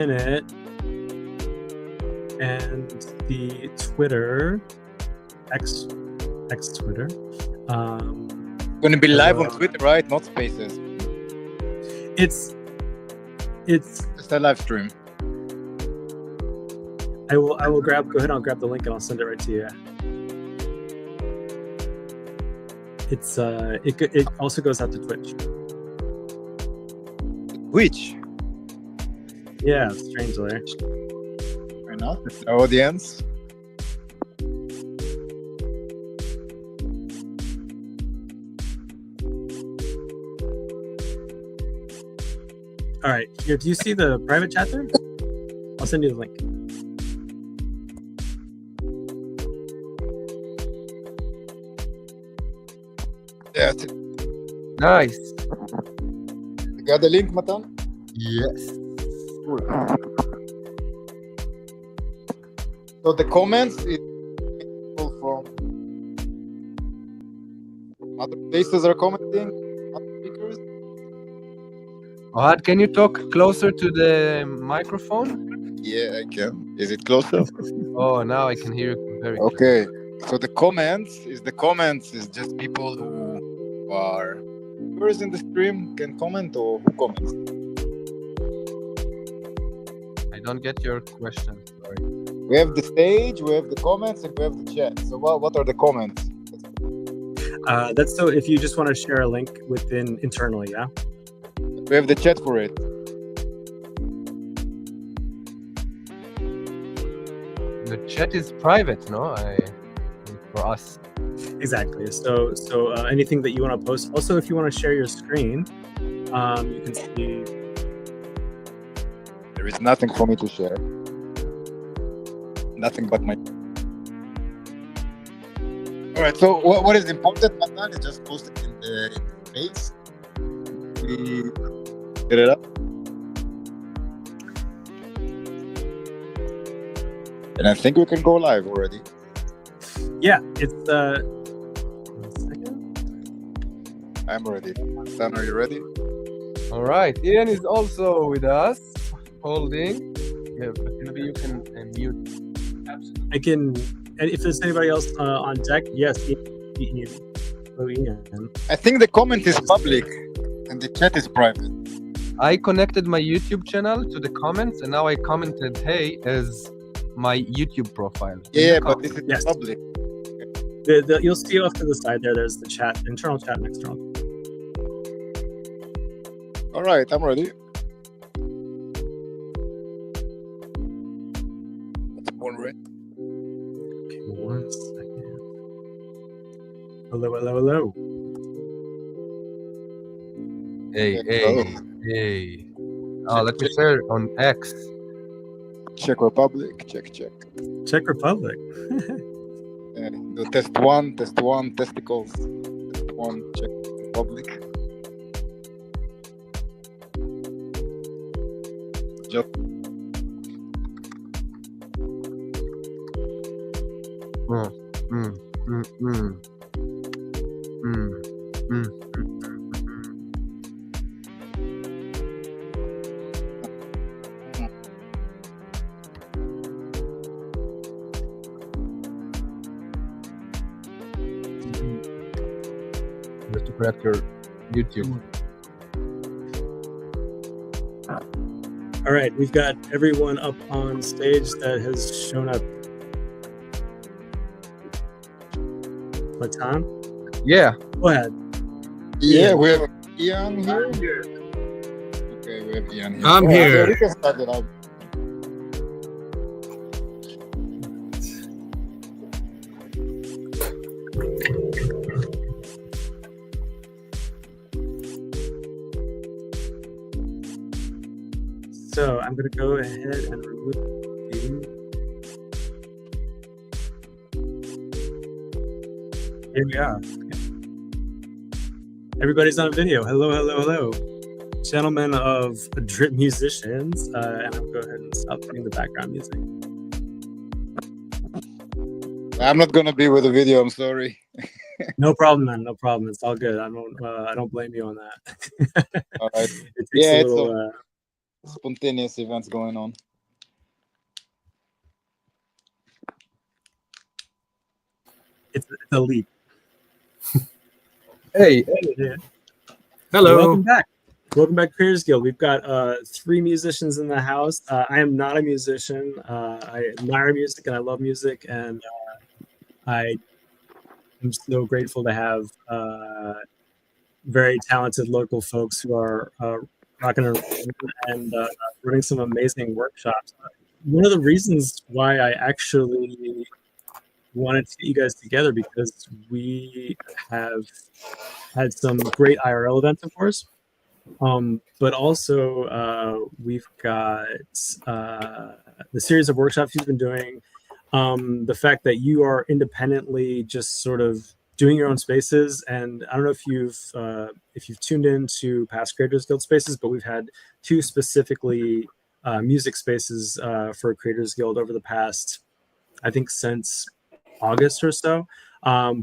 minute, and the Twitter, X Twitter. Going to be live on Twitter, right? Not Spaces. It's just a live stream. I will go ahead. I'll grab the link and I'll send it right to you. It's it also goes out to Twitch. Twitch. Yeah, strangely. Why not? It's our audience. All right, here. Do you see the private chat there? I'll send you the link. Yeah. Nice. You got the link, Matan? Yes. Cool. So the comments is people from other places are commenting, other speakers. Ohad, can you talk closer to the microphone? Yeah, I can. Is it closer? Oh, now I can hear you very Okay. So the comments is just people who are viewers in the stream can comment, or who comments? I don't get your question. Sorry. We have the stage, we have the comments, and we have the chat. So what are the comments? That's so if you just want to share a link within internally, yeah. We have the chat for it. The chat is private, no? For us. Exactly. So anything that you want to post. Also, if you want to share your screen, you can see. There is nothing for me to share. Nothing but my. All right. So what is important, Matan, is just post it in the space. We get it up. And I think we can go live already. Yeah, it's 1 second. I'm ready. Matan, are you ready? All right. Ian is also with us, holding. Yeah, but maybe you can mute. Absolutely. I can. If there's anybody else on deck, yes. Ian. Hello, Ian. I think the comment is public and the chat is private. I connected my YouTube channel to the comments, and now I commented "Hey" as my YouTube profile. Yeah, but this is public. You'll see off to the side there. There's the chat, internal chat, and external. All right, I'm ready. That's one ready. Okay, 1 second. Hello. Hey. Oh, let me share on X. Czech Republic. Check. Czech Republic. The test one, testicles. Test one, Czech Republic. Just. Just to correct your YouTube. All right, we've got everyone up on stage that has shown up. Matan? Yeah. Go ahead. Yeah, we have Ian here. Okay, we have Ian here. I'm here. We can start it up. So I'm going to go ahead and remove the... Here we are. Everybody's on video. Hello. Gentlemen of DRiP musicians. And I'll go ahead and stop putting the background music. I'm not going to be with the video, I'm sorry. No problem, man. No problem. It's all good. I don't blame you on that. All right. It takes a little spontaneous events going on. It's a leap. Hey, Yeah. Hello. Welcome back. Welcome back to Creators Guild. We've got 3 musicians in the house. I am not a musician. I admire music and I love music, and I am so grateful to have very talented local folks who are rocking and running some amazing workshops. One of the reasons why I actually wanted to get you guys together, because we have had some great IRL events, of course. But also we've got the series of workshops you've been doing, the fact that you are independently just sort of doing your own spaces. And I don't know if you've tuned into past Creators Guild spaces, but we've had 2 specifically music spaces for Creators Guild over the past, I think, since August or so.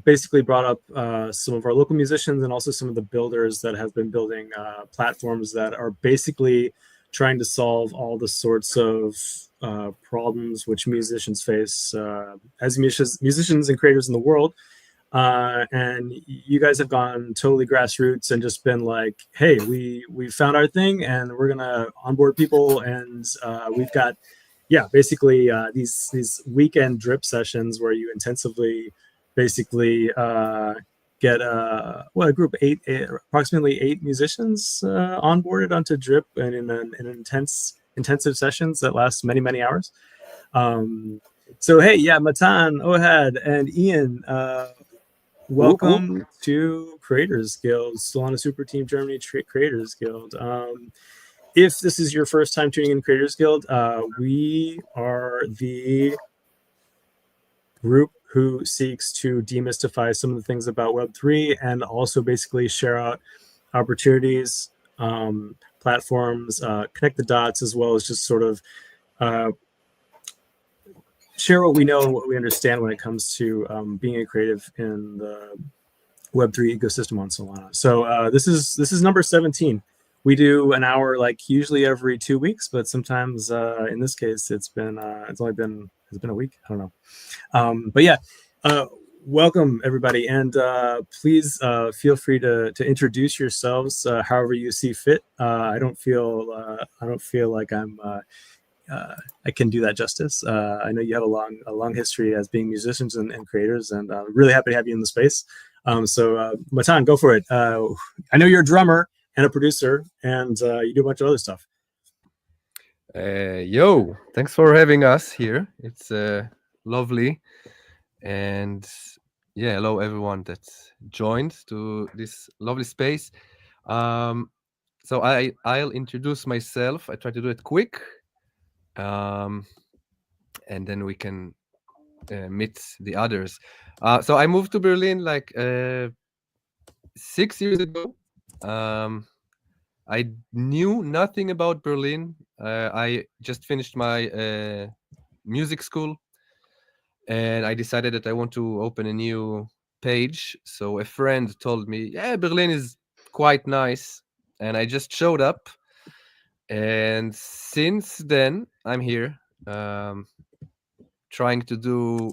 Basically brought up some of our local musicians and also some of the builders that have been building platforms that are basically trying to solve all the sorts of problems which musicians face as musicians and creators in the world. And you guys have gone totally grassroots and just been like, hey, we found our thing and we're gonna onboard people, and we've got basically these weekend DRiP sessions where you intensively basically get a group of approximately 8 musicians onboarded onto DRiP, and in an intensive sessions that last many hours. So hey, Matan, Ohad, and Ian, welcome to Creators Guild, Solana Super Team Germany Creators Guild. If this is your first time tuning in Creators Guild, we are the group who seeks to demystify some of the things about Web3 and also basically share out opportunities, platforms, connect the dots, as well as just sort of share what we know and what we understand when it comes to being a creative in the Web3 ecosystem on Solana. So this is number 17. We do an hour like usually every 2 weeks, but sometimes in this case it's been a week. I don't know. But welcome everybody, and please feel free to introduce yourselves however you see fit. I don't feel like I can do that justice. I know you have a long history as being musicians and creators, and really happy to have you in the space. So Matan, go for it. I know you're a drummer and a producer, and you do a bunch of other stuff. Yo, thanks for having us here. It's lovely. And hello everyone that joined to this lovely space. So I'll introduce myself. I try to do it quick. And then we can meet the others. So I moved to Berlin like 6 years ago. I knew nothing about Berlin. I just finished my music school, and I decided that I want to open a new page. So a friend told me, Berlin is quite nice. And I just showed up. And since then, I'm here trying to do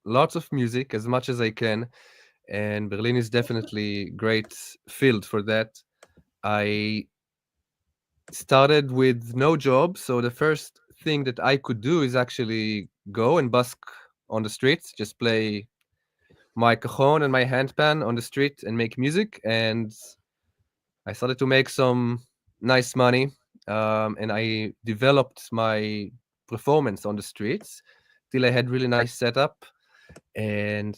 lots of music as much as I can. And Berlin is definitely a great field for that. I started with no job, so the first thing that I could do is actually go and busk on the streets, just play my cajon and my handpan on the street and make music. And I started to make some nice money, and I developed my performance on the streets till I had really nice setup. And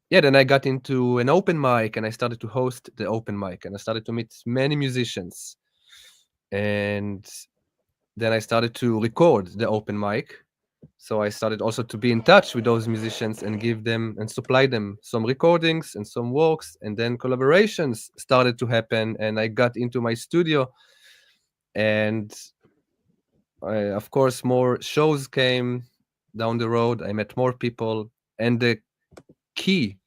then I got into an open mic, and I started to host the open mic, and I started to meet many musicians. And then I started to record the open mic. So I started also to be in touch with those musicians and give them and supply them some recordings and some works. And then collaborations started to happen, and I got into my studio. And of course, more shows came down the road. I met more people. And the key,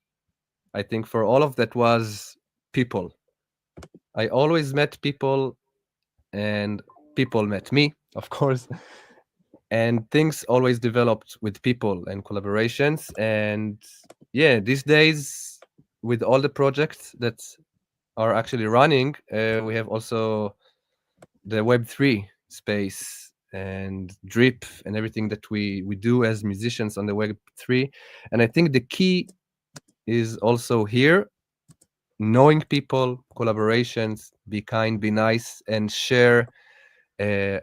I think, for all of that was people. I always met people, and people met me, of course. And things always developed with people and collaborations. And yeah, these days, with all the projects that are actually running, we have also the Web3 space and DRiP and everything that we do as musicians on the Web3. And I think the key is also here, knowing people, collaborations, be kind, be nice, and share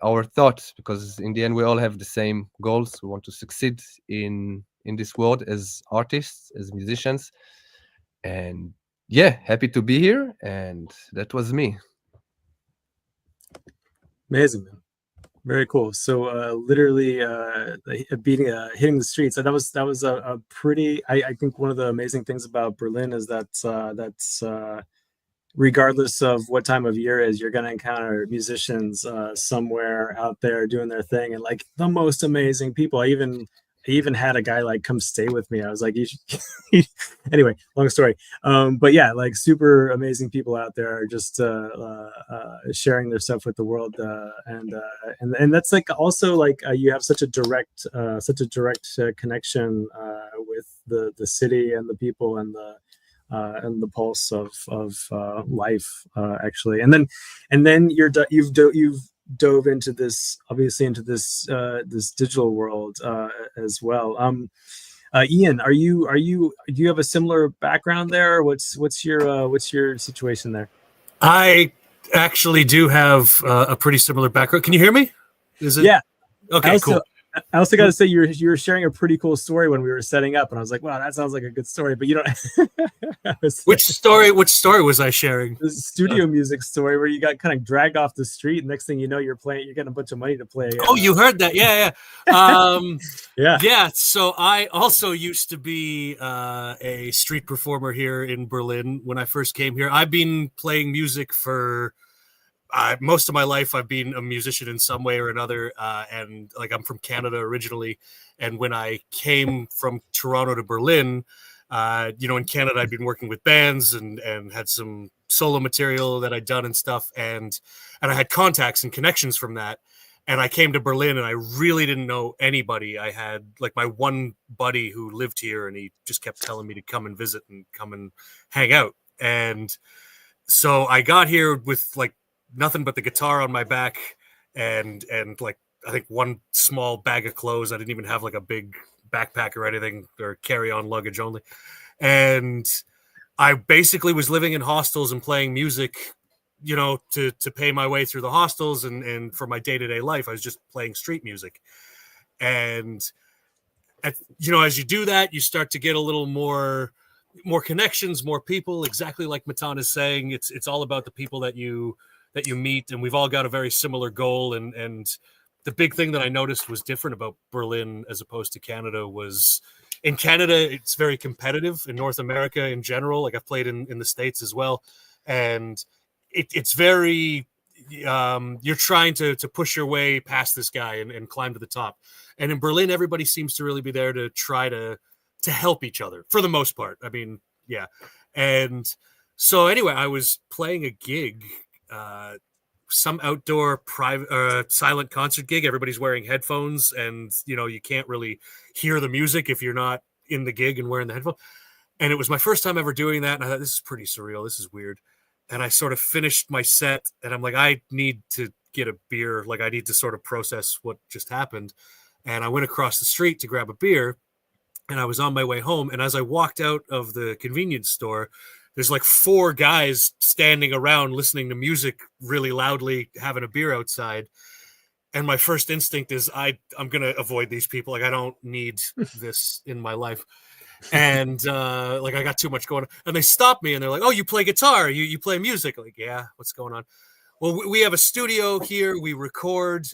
our thoughts, because in the end we all have the same goals. We want to succeed in this world as artists, as musicians. And yeah, happy to be here. And that was me. Amazing, man. Very cool. So literally hitting the streets. And that was a pretty. I think one of the amazing things about Berlin is that's regardless of what time of year is, you're going to encounter musicians somewhere out there doing their thing, and like the most amazing people. I even had a guy like come stay with me. I was like, you should. Anyway, long story. But yeah, like super amazing people out there are just sharing their stuff with the world, and that's like also like you have such a direct connection with the city and the people and the pulse of life actually. And then you've dove into this, obviously into this this digital world as well. Ian, do you have a similar background there? What's your situation there? I actually do have a pretty similar background. Can you hear me? Is it? Yeah. Okay, cool. I also got to say you were sharing a pretty cool story when we were setting up, and I was like, wow, that sounds like a good story. But you don't. Which story was I sharing? The studio music story where you got kind of dragged off the street. Next thing you know, you're getting a bunch of money to play. Oh, you heard that? Yeah. Yeah. Yeah. So I also used to be a street performer here in Berlin when I first came here. I've been playing music for most of my life. I've been a musician in some way or another, and like I'm from Canada originally. And when I came from Toronto to Berlin, in Canada, I'd been working with bands and had some solo material that I'd done and stuff, and I had contacts and connections from that. And I came to Berlin, and I really didn't know anybody. I had like my one buddy who lived here, and he just kept telling me to come and visit and come and hang out. And so I got here with like nothing but the guitar on my back and like I think one small bag of clothes. I didn't even have like a big backpack or anything, or carry-on luggage only. And I basically was living in hostels and playing music, to pay my way through the hostels, and for my day-to-day life, I was just playing street music. And as you do that, you start to get a little more connections, more people. Exactly like Matan is saying, it's all about the people that you meet, and we've all got a very similar goal. And the big thing that I noticed was different about Berlin as opposed to Canada was, in Canada, it's very competitive. In North America in general, like I've played in the States as well, and it's very you're trying to push your way past this guy and climb to the top. And in Berlin, everybody seems to really be there to try to help each other for the most part. I mean, yeah. And so anyway, I was playing a gig, some outdoor private silent concert gig. Everybody's wearing headphones, and you can't really hear the music if you're not in the gig and wearing the headphones. And it was my first time ever doing that, and I thought, this is pretty surreal, this is weird. And I sort of finished my set, and I'm like, I need to get a beer. Like, I need to sort of process what just happened. And I went across the street to grab a beer, and I was on my way home. And as I walked out of the convenience store, there's like 4 guys standing around listening to music really loudly, having a beer outside. And my first instinct is I'm going to avoid these people. Like, I don't need this in my life. And like, I got too much going on. And they stopped me, and they're like, oh, you play guitar, you play music? I'm like, yeah, what's going on? Well, we have a studio here. We record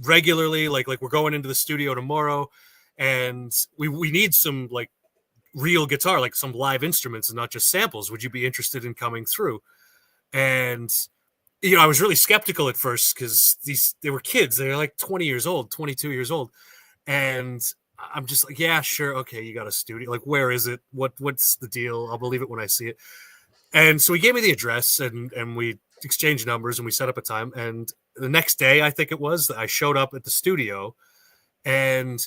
regularly. Like we're going into the studio tomorrow, and we need some like real guitar, like some live instruments and not just samples. Would you be interested in coming through? And I was really skeptical at first, because they were kids. They were like 20 years old, 22 years old. And I'm just like, yeah, sure. Okay. You got a studio. Like, where is it? What's the deal? I'll believe it when I see it. And so he gave me the address, and we exchanged numbers and we set up a time. And the next day, I think it was, I showed up at the studio, and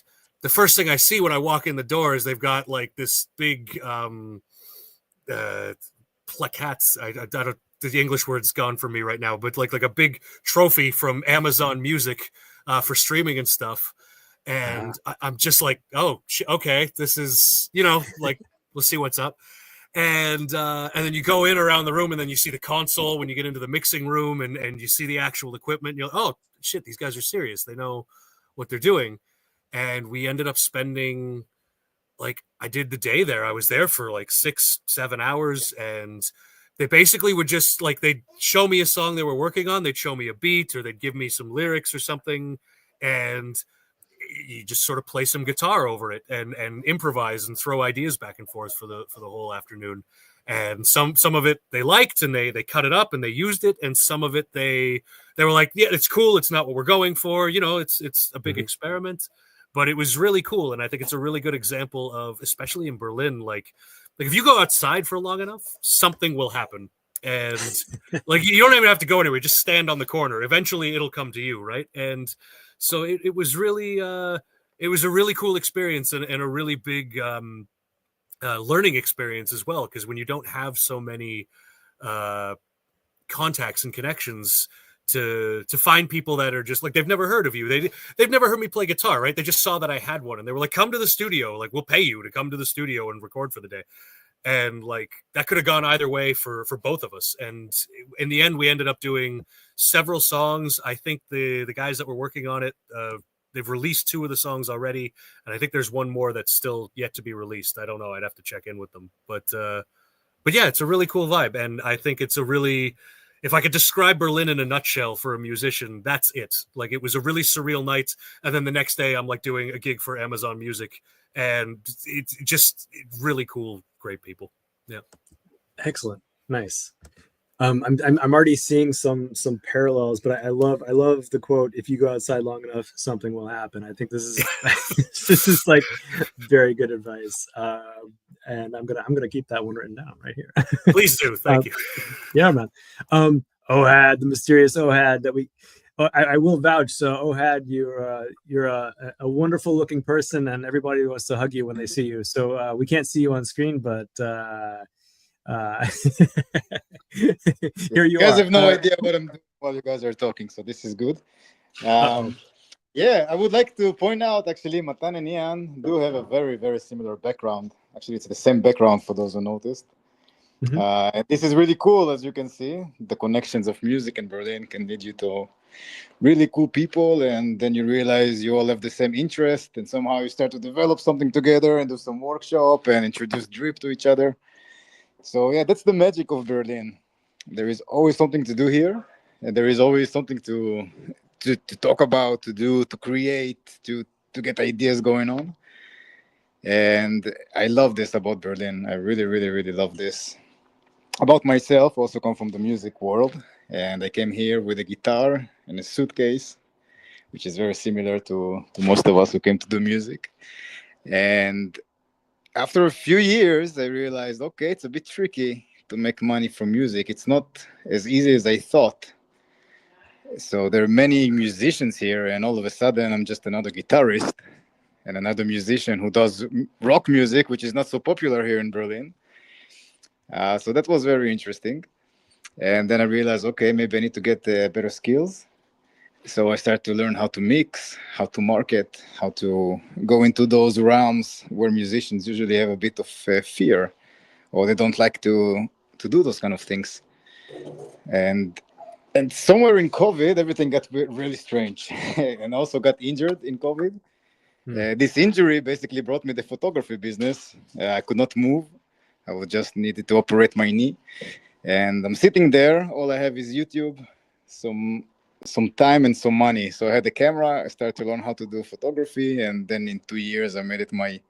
the first thing I see when I walk in the door is they've got like this big plaquettes. I don't. The English word's gone for me right now, but like a big trophy from Amazon Music for streaming and stuff. And I'm just like, oh, okay, this is, like, we'll see what's up. And then you go in around the room, and then you see the console when you get into the mixing room, and you see the actual equipment. And you're like, oh shit, these guys are serious. They know what they're doing. And we ended up spending, like, I did the day there. I was there for like 6-7 hours, and they basically would just, like, they'd show me a song they were working on, they'd show me a beat, or they'd give me some lyrics or something, and you just sort of play some guitar over it and improvise and throw ideas back and forth for the whole afternoon. And some of it they liked, and they cut it up and they used it, and some of it they were like, yeah, it's cool, it's not what we're going for, it's a big experiment. But it was really cool, and I think it's a really good example of, especially in Berlin, like if you go outside for long enough, something will happen. And like, you don't even have to go anywhere, just stand on the corner. Eventually it'll come to you, right? And so it was really it was a really cool experience, and a really big learning experience as well, because when you don't have so many contacts and connections to find people that are just like, they've never heard of you, they've never heard me play guitar, right? They just saw that I had one, and they were like, come to the studio, like, we'll pay you to come to the studio and record for the day. And like, that could have gone either way for both of us. And in the end, we ended up doing several songs. I think the guys that were working on it, they've released 2 of the songs already, and I think there's one more that's still yet to be released. I don't know, I'd have to check in with them, but yeah, it's a really cool vibe. And I think it's a really, if I could describe Berlin in a nutshell for a musician, that's it. Like, it was a really surreal night, and then the next day I'm like doing a gig for Amazon Music, and it's just really cool, great people. Yeah. Excellent. Nice. I'm already seeing some parallels, but I love the quote, if you go outside long enough, something will happen. I think this is this is like very good advice. And I'm gonna keep that one written down right here. Please do. Thank you. Yeah, man. Ohad, the mysterious Ohad that we I will vouch. So Ohad, you're a wonderful looking person, and everybody wants to hug you when they see you. So we can't see you on screen, but here you guys are. have no idea what I'm doing while you guys are talking, so this is good. Yeah, I would like to point out, actually, Matan and Ian do have a very, very similar background. Actually, it's the same background for those who noticed. And this is really cool, as you can see. The connections of music in Berlin can lead you to really cool people, and then you realize you all have the same interest, and somehow you start to develop something together and do some workshop and introduce DRiP to each other. So yeah, that's the magic of Berlin. There is always something to do here, and there is always something to talk about, to do, to create, to get ideas going on. And I love this about Berlin. I really, really, really love this. About myself, also come from the music world, and I came here with a guitar and a suitcase, which is very similar to most of us who came to do music. And after a few years, I realized, okay, it's a bit tricky to make money from music. It's not as easy as I thought. So there are many musicians here, and all of a sudden I'm just another guitarist and another musician who does rock music, which is not so popular here in Berlin. So that was very interesting. And then I realized, okay, maybe I need to get better skills. So I started to learn how to mix, how to market, how to go into those realms where musicians usually have a bit of fear, or they don't like to do those kind of things. And somewhere in COVID, everything got really strange, and also got injured in COVID. This injury basically brought me the photography business. I could not move. I was just needed to operate my knee. And I'm sitting there. All I have is YouTube, some time and some money. So I had a camera. I started to learn how to do photography. And then in 2 years, I made it my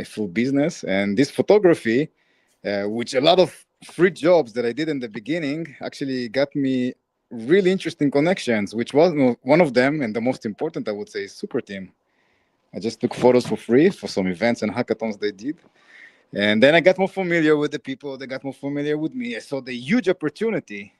full business. And this photography, which a lot of free jobs that I did in the beginning, actually got me really interesting connections, which was one of them, and the most important, I would say, is Super Team. I just took photos for free for some events and hackathons they did. And then I got more familiar with the people. They got more familiar with me. I saw the huge opportunity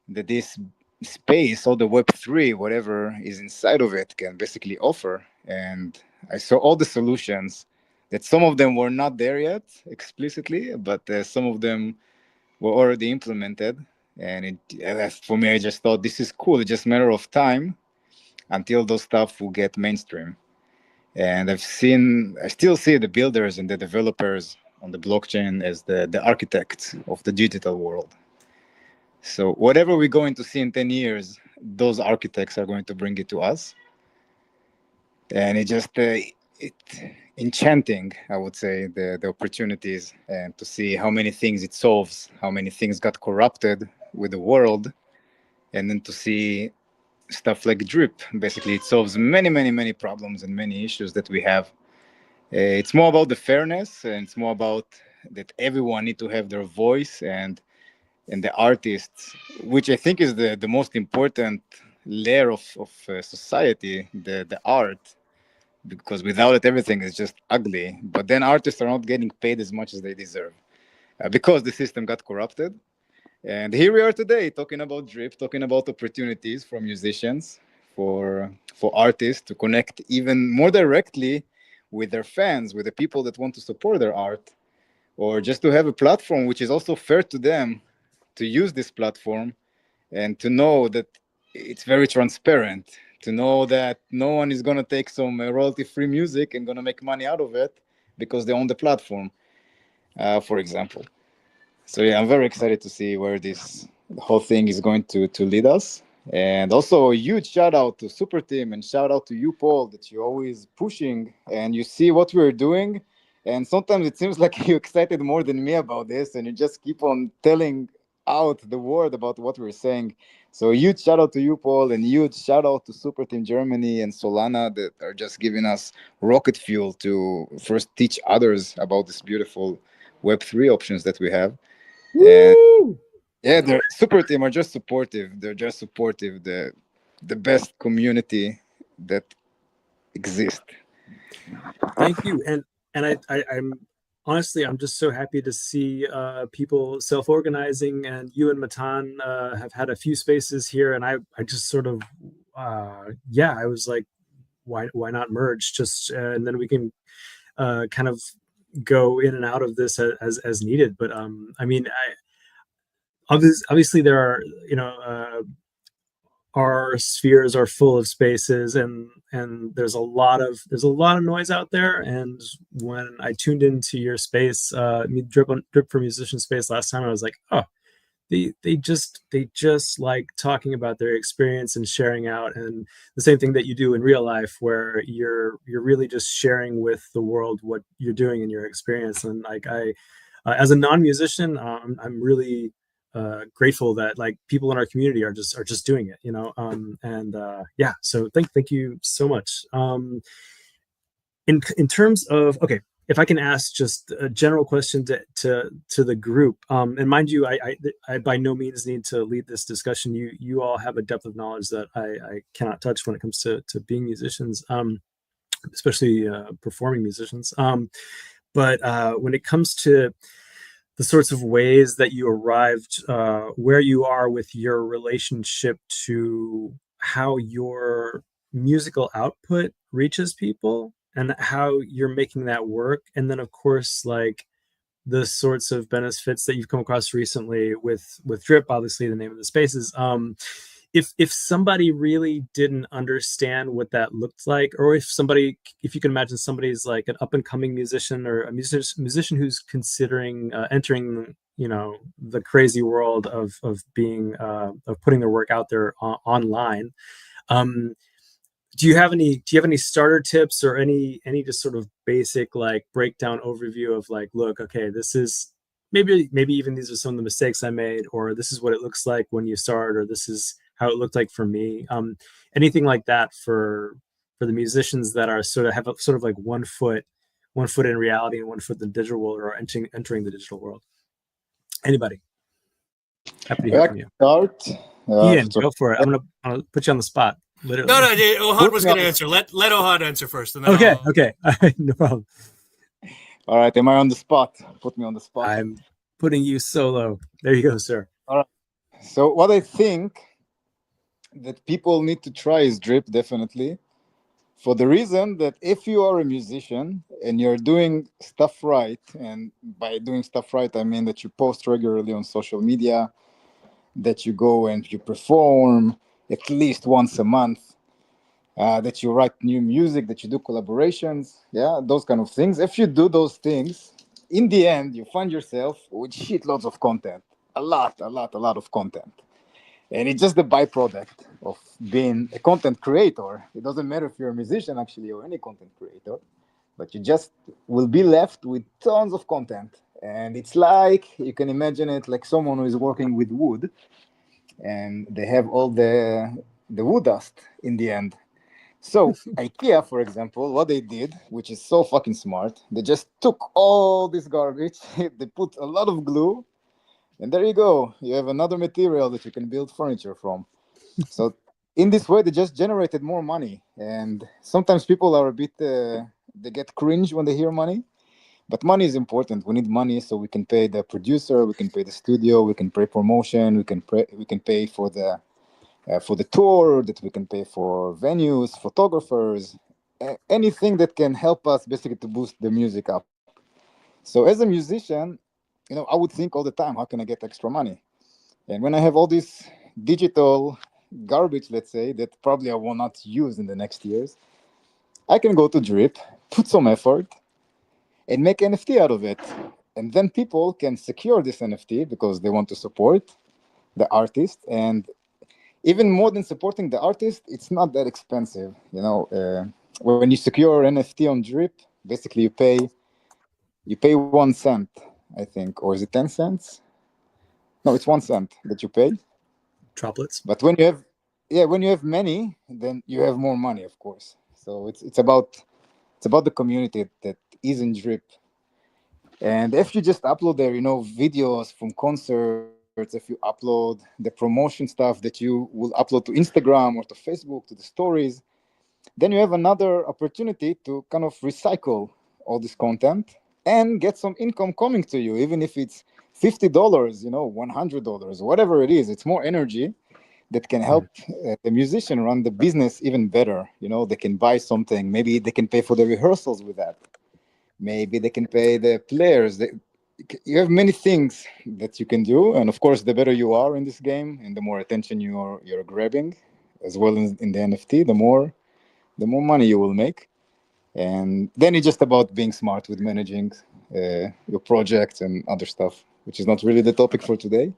that this space, all the Web3, whatever is inside of it, can basically offer. And I saw all the solutions that some of them were not there yet explicitly, but some of them were already implemented. And for me, I just thought this is cool. It's just a matter of time until those stuff will get mainstream. And I still see the builders and the developers on the blockchain as the architects of the digital world. So whatever we're going to see in 10 years, those architects are going to bring it to us. And it just, enchanting, I would say, the opportunities, and to see how many things it solves, how many things got corrupted with the world, and then to see stuff like DRiP. Basically, it solves many problems and many issues that we have. It's more about the fairness, and it's more about that everyone need to have their voice, and the artists, which I think is the most important layer of society, the art, because without it, everything is just ugly. But then artists are not getting paid as much as they deserve because the system got corrupted. And here we are today talking about DRiP, talking about opportunities for musicians, for artists to connect even more directly with their fans, with the people that want to support their art, or just to have a platform which is also fair to them, to use this platform and to know that it's very transparent, to know that no one is going to take some royalty-free music and going to make money out of it because they own the platform, for example. So yeah, I'm very excited to see where this whole thing is going to lead us. And also a huge shout out to Super Team, and shout out to you, Paul, that you're always pushing and you see what we're doing. And sometimes it seems like you're excited more than me about this, and you just keep on telling out the word about what we're saying. So a huge shout out to you, Paul, and huge shout out to Super Team Germany and Solana that are just giving us rocket fuel to first teach others about this beautiful Web3 options that we have. And yeah, the Super Team are just supportive. They're just supportive. The best community that exists. Thank you. And I'm honestly, I'm just so happy to see people self-organizing, and you and Matan have had a few spaces here, and I just sort of I was like, why not merge, just and then we can kind of go in and out of this as needed. But I mean, obviously there are, our spheres are full of spaces, and there's a lot of noise out there. And when I tuned into your space, DRiP for Musician space last time, I was like, oh, they just like talking about their experience and sharing out, and the same thing that you do in real life, where you're really just sharing with the world what you're doing in your experience. And like as a non-musician, I'm really grateful that like people in our community are just doing it, so thank you so much. In terms of, okay, if I can ask just a general question to the group, and mind you, I by no means need to lead this discussion. You all have a depth of knowledge that I cannot touch when it comes to being musicians, especially performing musicians. But when it comes to the sorts of ways that you arrived where you are with your relationship to how your musical output reaches people and how you're making that work. And then, of course, like the sorts of benefits that you've come across recently with DRiP, obviously the name of the space is, if somebody really didn't understand what that looked like, or if you can imagine somebody's like an up and coming musician, or a musician who's considering entering, the crazy world of being of putting their work out there online. Do you have any starter tips, or any just sort of basic like breakdown overview of like, look, okay, this is maybe even these are some of the mistakes I made, or this is what it looks like when you start, or this is how it looked like for me. Anything like that for the musicians that are have like one foot in reality and one foot in the digital world, or entering the digital world. Anybody? Happy to hear from you. Start. Ian, go for it. I'm gonna put you on the spot. Literally. No, Ohad was going to answer. Let Ohad answer first. And then Okay. No problem. All right. Am I on the spot? Put me on the spot. I'm putting you solo. There you go, sir. All right. So what I think that people need to try is DRiP, definitely, for the reason that if you are a musician and you're doing stuff right, and by doing stuff right, I mean that you post regularly on social media, that you go and you perform at least once a month, that you write new music, that you do collaborations, yeah, those kind of things. If you do those things, in the end, you find yourself with shitloads of content, a lot of content. And it's just the byproduct of being a content creator. It doesn't matter if you're a musician, actually, or any content creator, but you just will be left with tons of content. And it's like, you can imagine it like someone who is working with wood and they have all the wood dust in the end. So IKEA, for example, what they did, which is so fucking smart, they just took all this garbage, they put a lot of glue, and there you go. You have another material that you can build furniture from. So in this way, they just generated more money. And sometimes people are a bit, they get cringe when they hear money. But money is important. We need money so we can pay the producer, we can pay the studio, we can pay promotion, we can pay for the tour, that we can pay for venues, photographers, anything that can help us basically to boost the music up. So as a musician, I would think all the time, how can I get extra money? And when I have all this digital garbage, let's say, that probably I will not use in the next years, I can go to DRiP, put some effort, and make NFT out of it. And then people can secure this NFT because they want to support the artist. And even more than supporting the artist, it's not that expensive. When you secure NFT on DRiP, basically you pay 1 cent, I think, or is it 10 cents? No, it's 1 cent that you pay. Droplets. But when you have many, then you have more money, of course. So it's about the community that is in DRiP. And if you just upload there, videos from concerts, if you upload the promotion stuff that you will upload to Instagram or to Facebook, to the stories, then you have another opportunity to kind of recycle all this content and get some income coming to you, even if it's $50, $100, whatever it is. It's more energy that can help the musician run the business even better. They can buy something. Maybe they can pay for the rehearsals with that. Maybe they can pay the players. You have many things that you can do, and of course, the better you are in this game, and the more attention you're grabbing, as well as in the NFT, the more money you will make. And then it's just about being smart with managing your projects and other stuff, which is not really the topic for today.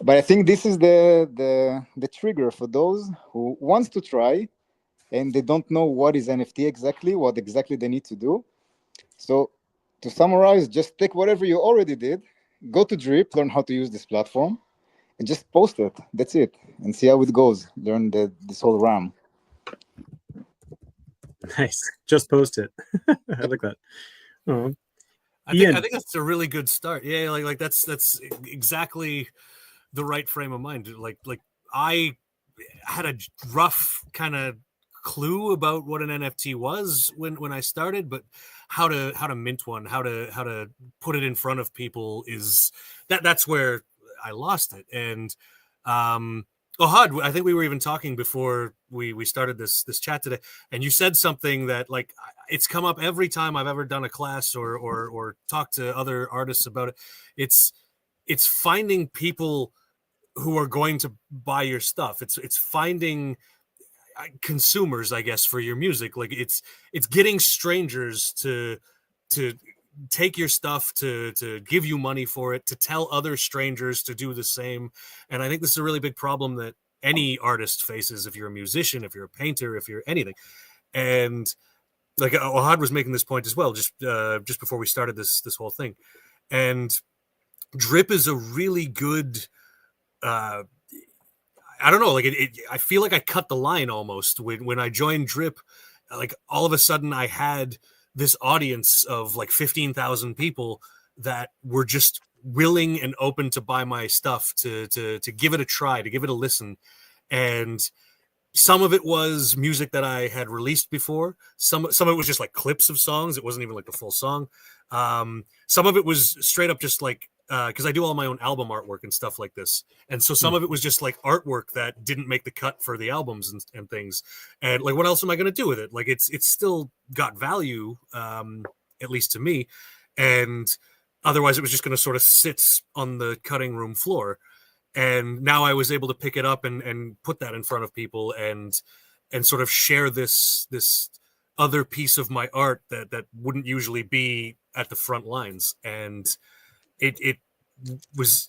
But I think this is the trigger for those who wants to try, and they don't know what is NFT exactly, what exactly they need to do. So to summarize, just take whatever you already did, go to DRiP, learn how to use this platform, and just post it. That's it. And see how it goes. Learn this whole RAM. Nice. Just post it. I like that. Oh. I think that's a really good start. Yeah, like that's exactly the right frame of mind. Like I had a rough kind of clue about what an NFT was when I started, but how to mint one, how to put it in front of people that's where I lost it. And Ohad, I think we were even talking before we started this chat today, and you said something that like it's come up every time I've ever done a class or talked to other artists about it. It's finding people who are going to buy your stuff. It's finding consumers, I guess, for your music. Like it's getting strangers to take your stuff, to give you money for it, to tell other strangers to do the same. And I think this is a really big problem that any artist faces, if you're a musician, if you're a painter, if you're anything. And like Ohad was making this point as well, just before we started this whole thing. And DRiP is a really good I don't know, like I feel like I cut the line almost when I joined DRiP. Like all of a sudden I had this audience of like 15,000 people that were just willing and open to buy my stuff, to give it a try, to give it a listen. And some of it was music that I had released before. Some of it was just like clips of songs. It wasn't even like the full song. Some of it was straight up just like because I do all my own album artwork and stuff like this, and so some of it was just like artwork that didn't make the cut for the albums and things, and like what else am I going to do with it? Like it's still got value, at least to me, and otherwise it was just going to sort of sit on the cutting room floor. And now I was able to pick it up and put that in front of people and sort of share this other piece of my art that wouldn't usually be at the front lines. And it was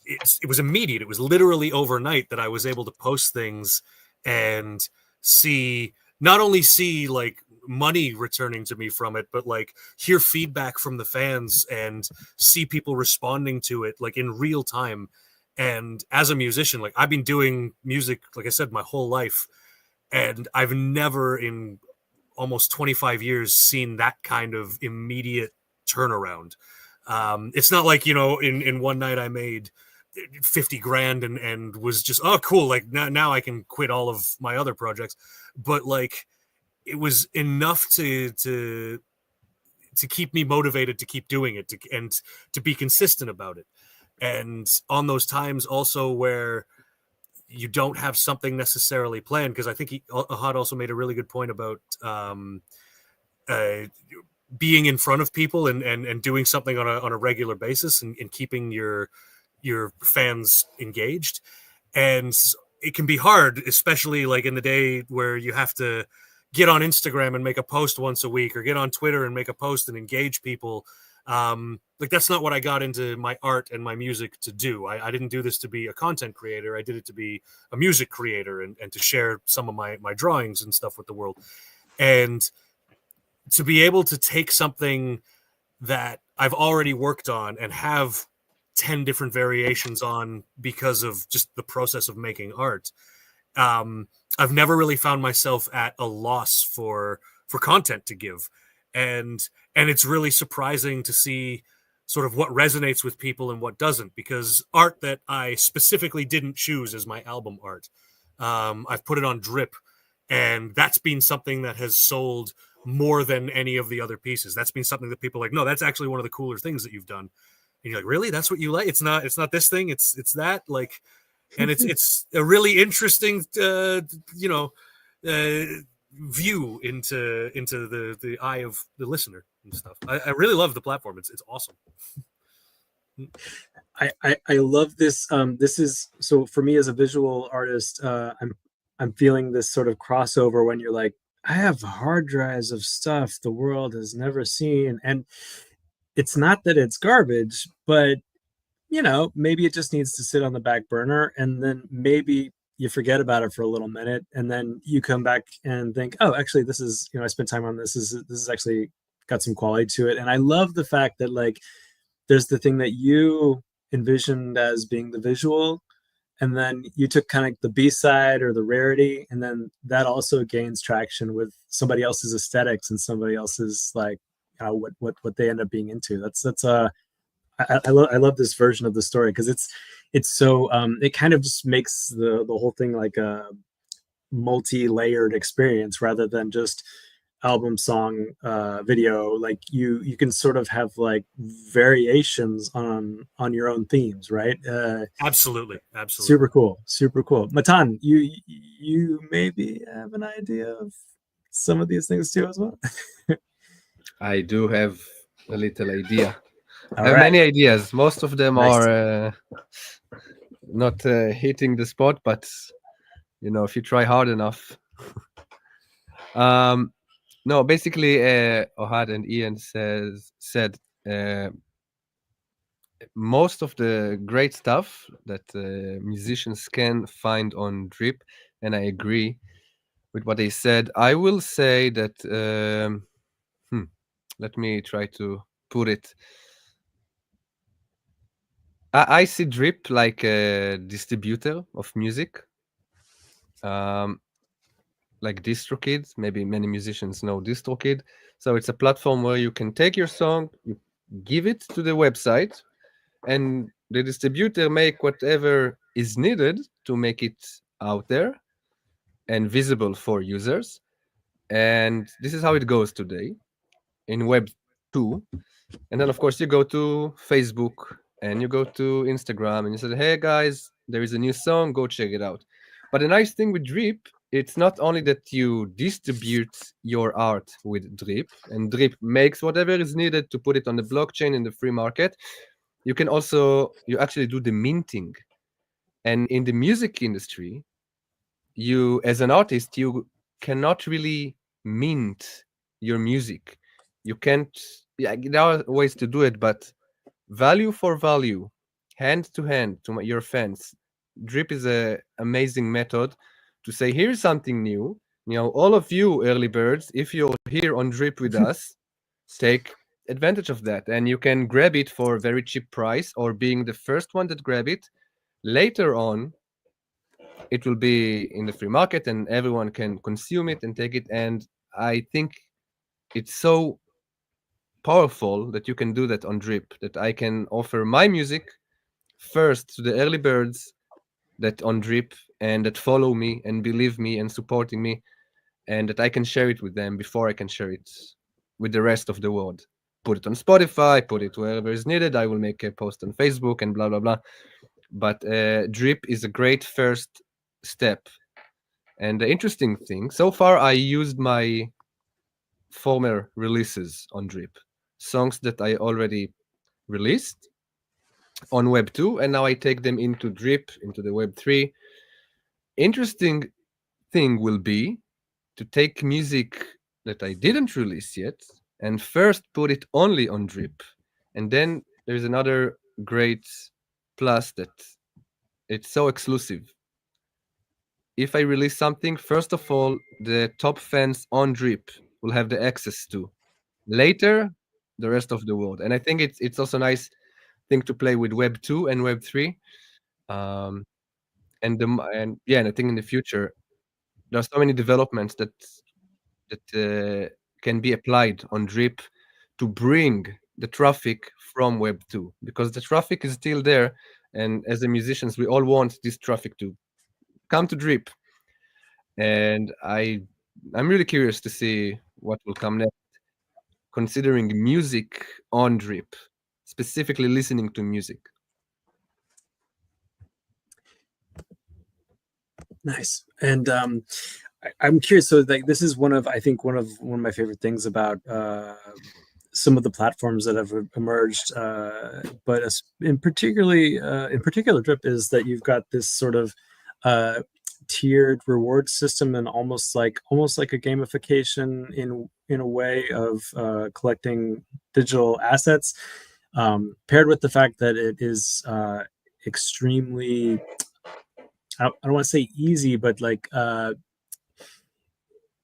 immediate. It was literally overnight that I was able to post things and not only see like money returning to me from it, but like hear feedback from the fans and see people responding to it like in real time. And as a musician, like I've been doing music, like I said, my whole life, and I've never in almost 25 years seen that kind of immediate turnaround. It's not like, in one night I made 50 grand and was just, oh, cool. Like now I can quit all of my other projects. But like, it was enough to keep me motivated to keep doing it and to be consistent about it. And on those times also where you don't have something necessarily planned, because I think Ohad also made a really good point about being in front of people and doing something on a regular basis and keeping your fans engaged. And it can be hard, especially like in the day where you have to get on Instagram and make a post once a week, or get on Twitter and make a post and engage people. Like that's not what I got into my art and my music to do. I didn't do this to be a content creator. I did it to be a music creator and to share some of my drawings and stuff with the world. And to be able to take something that I've already worked on and have 10 different variations on because of just the process of making art. I've never really found myself at a loss for content to give. And it's really surprising to see sort of what resonates with people and what doesn't, because art that I specifically didn't choose as my album art, I've put it on DRiP, and that's been something that has sold more than any of the other pieces. That's been something that people are like, no, that's actually one of the cooler things that you've done. And you're like, really? That's what you like? It's not this thing. It's that, like, and it's a really interesting, view into the eye of the listener and stuff. I really love the platform. It's awesome. I love this. This is, so for me as a visual artist, I'm feeling this sort of crossover when you're like, I have hard drives of stuff the world has never seen, and it's not that it's garbage, but maybe it just needs to sit on the back burner, and then maybe you forget about it for a little minute, and then you come back and think, oh, actually this is, I spent time on this. This is actually got some quality to it. And I love the fact that like there's the thing that you envisioned as being the visual, and then you took kind of the B-side or the rarity, and then that also gains traction with somebody else's aesthetics and somebody else's like what they end up being into. I love this version of the story, because it's so it kind of just makes the whole thing like a multi-layered experience rather than just album, song, video. Like you can sort of have like variations on your own themes, right? Absolutely. Super cool. Matan, you maybe have an idea of some of these things too as well. I do have a little idea. All I have right. many ideas. Most of them Nice. are not hitting the spot, but if you try hard enough. No, basically, Ohad and Ian said most of the great stuff that musicians can find on DRiP, and I agree with what they said. I will say that, let me try to put it. I see DRiP like a distributor of music, like DistroKid. Maybe many musicians know DistroKid. So it's a platform where you can take your song, you give it to the website, and the distributor make whatever is needed to make it out there and visible for users. And this is how it goes today in Web 2. And then, of course, you go to Facebook, and you go to Instagram and you say, hey guys, there is a new song, go check it out. But the nice thing with DRiP, it's not only that you distribute your art with DRiP, and DRiP makes whatever is needed to put it on the blockchain in the free market. You can also, you actually do the minting. And in the music industry, you, as an artist, you cannot really mint your music. You can't, yeah, there are ways to do it, but value for value, hand to hand to your fans, DRiP is a amazing method to say, here's something new. You know, all of you early birds, if you're here on DRiP with us, take advantage of that, and you can grab it for a very cheap price, or being the first one that grab it. Later on, it will be in the free market and everyone can consume it and take it. And I think it's so powerful that you can do that on DRiP, that I can offer my music first to the early birds that on DRiP and that follow me and believe me and supporting me, and that I can share it with them before I can share it with the rest of the world. Put it on Spotify, put it wherever is needed. I will make a post on Facebook and blah, blah, blah. But DRiP is a great first step. And the interesting thing, so far I used my former releases on DRiP, songs that I already released on Web 2, and now I take them into DRiP, into the Web 3. Interesting thing will be to take music that I didn't release yet and first put it only on DRiP. And then there's another great plus, that it's so exclusive. If I release something, first of all, the top fans on DRiP will have the access to. Later, the rest of the world. And I think it's also a nice thing to play with Web 2 and Web 3. And I think in the future, there are so many developments that can be applied on DRiP to bring the traffic from Web 2, because the traffic is still there. And as the musicians, we all want this traffic to come to DRiP. And I'm really curious to see what will come next, considering music on DRiP, specifically listening to music. Nice. And I'm curious. So, like, this is one of my favorite things about some of the platforms that have emerged. But in particular, DRiP, is that you've got this sort of tiered reward system, and almost like a gamification in a way of collecting digital assets, paired with the fact that it is extremely, I don't want to say easy, but like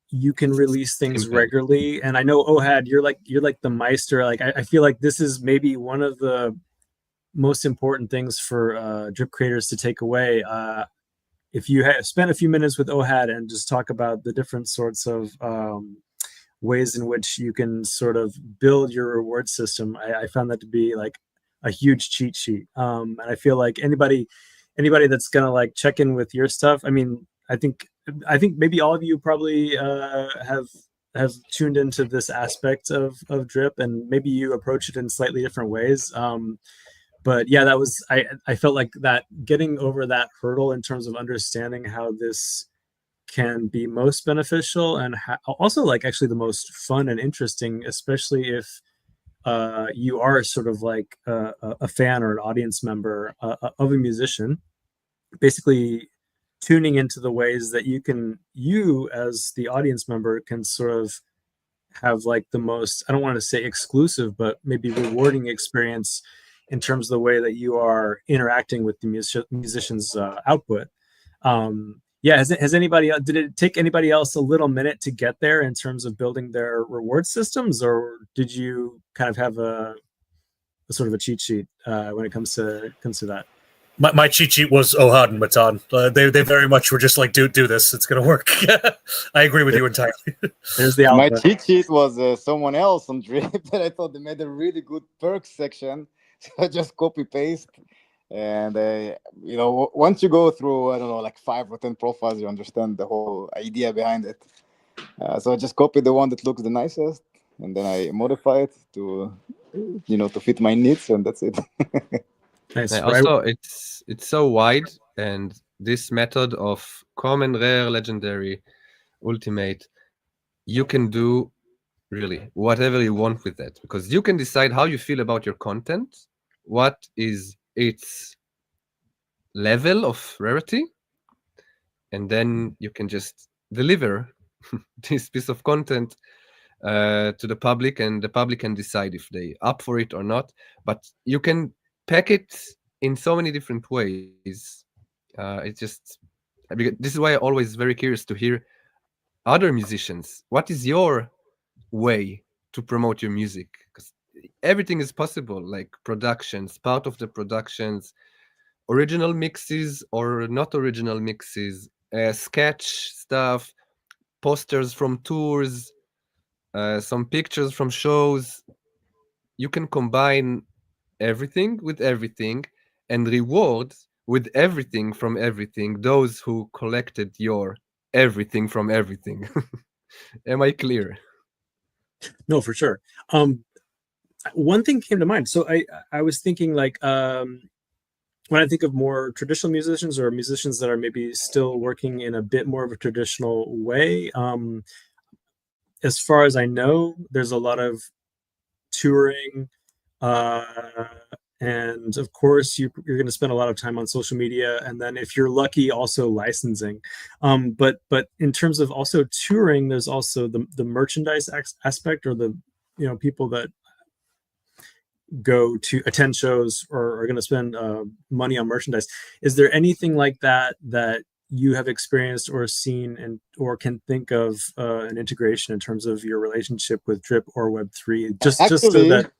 you can release things regularly. And I know, Ohad, you're like the meister. Like I feel like this is maybe one of the most important things for DRiP creators to take away. If you have spent a few minutes with Ohad and just talk about the different sorts of ways in which you can sort of build your reward system, I found that to be like a huge cheat sheet. And I feel like anybody that's gonna like check in with your stuff, I mean, I think maybe all of you probably have tuned into this aspect of DRiP, and maybe you approach it in slightly different ways. But yeah, that was, I felt like that getting over that hurdle in terms of understanding how this can be most beneficial, and also like actually the most fun and interesting, especially if you are sort of like a fan or an audience member of a musician, basically tuning into the ways that you as the audience member can sort of have like the most, I don't want to say exclusive, but maybe rewarding experience in terms of the way that you are interacting with the musician's output. Yeah, has anybody, did it take anybody else a little minute to get there in terms of building their reward systems, or did you kind of have a sort of a cheat sheet when it comes to that? My cheat sheet was Ohad and Matan. They very much were just like, do this, it's gonna work. I agree with you entirely. There's the My alpha. cheat sheet was someone else on DRiP that I thought they made a really good perks section. So I just copy paste, and once you go through, I don't know, like 5 or 10 profiles, you understand the whole idea behind it. So I just copied the one that looks the nicest, and then I modify it to fit my needs, and that's it. Nice. And Right. also, it's so wide, and this method of common, rare, legendary, ultimate, you can do really whatever you want with that, because you can decide how you feel about your content, what is its level of rarity, and then you can just deliver this piece of content to the public, and the public can decide if they up for it or not. But you can pack it in so many different ways. It's just, because this is why I'm always very curious to hear other musicians. What is your way to promote your music? Because everything is possible, like productions, part of the productions, original mixes or not original mixes, sketch stuff, posters from tours, some pictures from shows. You can combine everything with everything and reward with everything from everything those who collected your everything from everything. Am I clear? No, for sure. One thing came to mind. So I was thinking like when I think of more traditional musicians or musicians that are maybe still working in a bit more of a traditional way, as far as I know, there's a lot of touring, and of course you're going to spend a lot of time on social media, and then if you're lucky, also licensing. But in terms of also touring, there's also the merchandise aspect, or the people that go to attend shows or are going to spend money on merchandise. Is there anything like that you have experienced or seen, and or can think of an integration in terms of your relationship with DRiP or Web3? Just so Actually, that.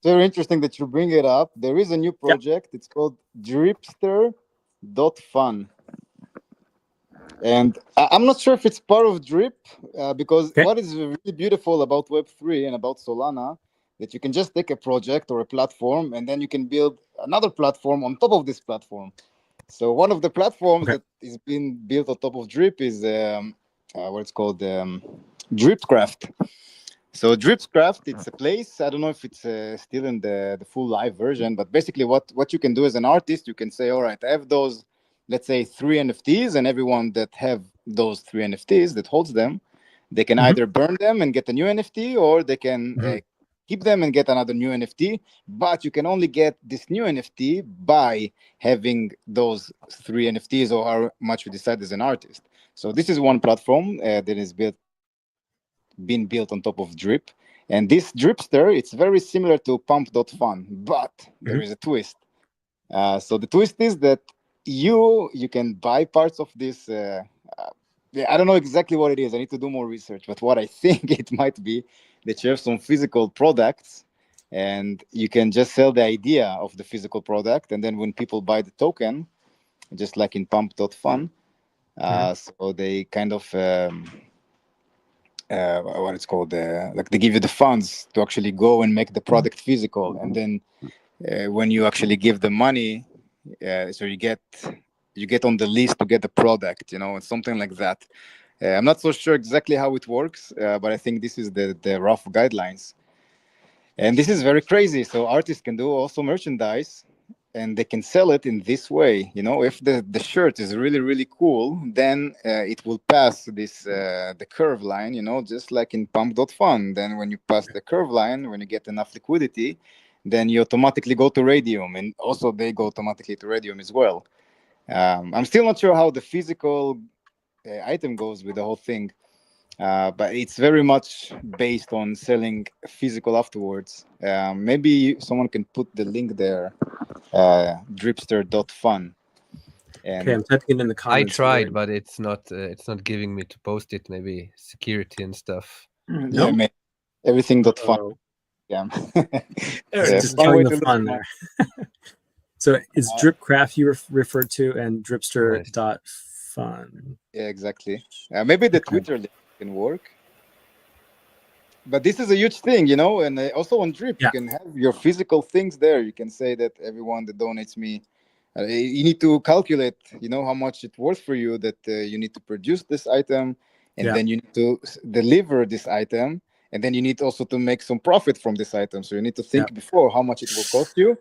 very interesting that you bring it up. There is a new project. It's called Dripster.fun. And I'm not sure if it's part of DRiP, because what is really beautiful about Web3 and about Solana, that you can just take a project or a platform and then you can build another platform on top of this platform. So one of the platforms that is being built on top of DRiP is what it's called, DripCraft. So DripCraft, it's a place. I don't know if it's still in the full live version, but basically what you can do as an artist, you can say, all right, I have those, let's say 3 NFTs, and everyone that have those 3 NFTs that holds them, they can either burn them and get a new NFT, or they can keep them and get another new NFT. But you can only get this new NFT by having those 3 NFTs, or how much you decide as an artist. So this is one platform that is been built on top of DRiP. And this Dripster, it's very similar to Pump.fun, but there is a twist. So the twist is that you can buy parts of this. I don't know exactly what it is. I need to do more research. But what I think it might be that you have some physical products, and you can just sell the idea of the physical product. And then when people buy the token, just like in Pump.fun, so they kind of what it's called, like they give you the funds to actually go and make the product physical. And then when you actually give the money, so you get on the list to get the product, it's something like that. I'm not so sure exactly how it works, but I think this is the rough guidelines. And this is very crazy. So artists can do also merchandise, and they can sell it in this way. If the shirt is really, really cool, then it will pass this the curve line, just like in Pump.fun. Then when you pass the curve line, when you get enough liquidity, then you automatically go to Radium, and also they go automatically to Radium as well. I'm still not sure how the physical item goes with the whole thing, but it's very much based on selling physical afterwards. Maybe someone can put the link there, Dripster.fun. Okay, I'm typing it in the comments. I tried, but it's not giving me to post it. Maybe security and stuff. Yeah, everything.fun. Yeah. Just showing the fun there. So it's DripCraft you referred to, and Dripster.fun. Yeah, exactly. Maybe the Twitter link can work. But this is a huge thing, and also on DRiP, you can have your physical things there. You can say that everyone that donates me, you need to calculate, how much it's worth for you, that you need to produce this item, and then you need to deliver this item. and then you need also to make some profit from this item. So you need to think before how much it will cost you,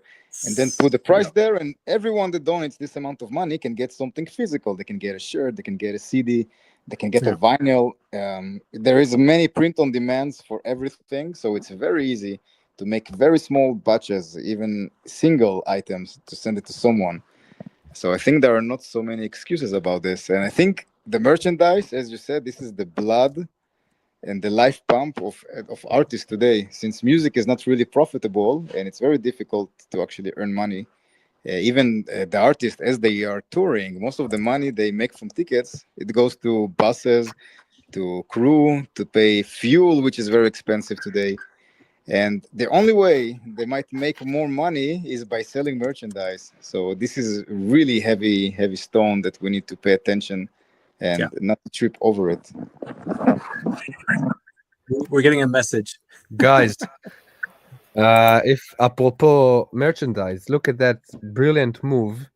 and then put the price there. And everyone that donates this amount of money can get something physical. They can get a shirt, they can get a CD, they can get a vinyl. There is many print on demands for everything, so it's very easy to make very small batches, even single items, to send it to someone. So I think there are not so many excuses about this. And I think the merchandise, as you said, this is the blood and the life pump of artists today. Since music is not really profitable and it's very difficult to actually earn money, even the artists, as they are touring, most of the money they make from tickets, it goes to buses, to crew, to pay fuel, which is very expensive today. And the only way they might make more money is by selling merchandise. So this is really heavy stone that we need to pay attention and not to trip over it. We're getting a message. Guys, if apropos merchandise, look at that brilliant move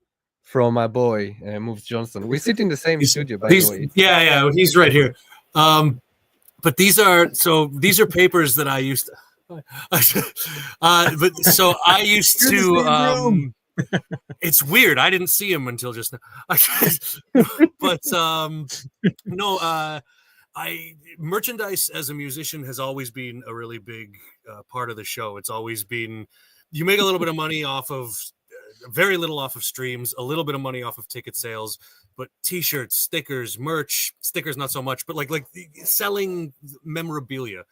from my boy, Moves Johnson. We sit in the same studio, by the way. Yeah, he's right here. But these are papers that I used to. But so I used to. It's weird. I didn't see him until just now. But no. Merchandise as a musician has always been a really big part of the show. It's always been, you make a little bit of money off of, very little off of streams, a little bit of money off of ticket sales, but t-shirts, stickers, merch, stickers not so much, but like selling memorabilia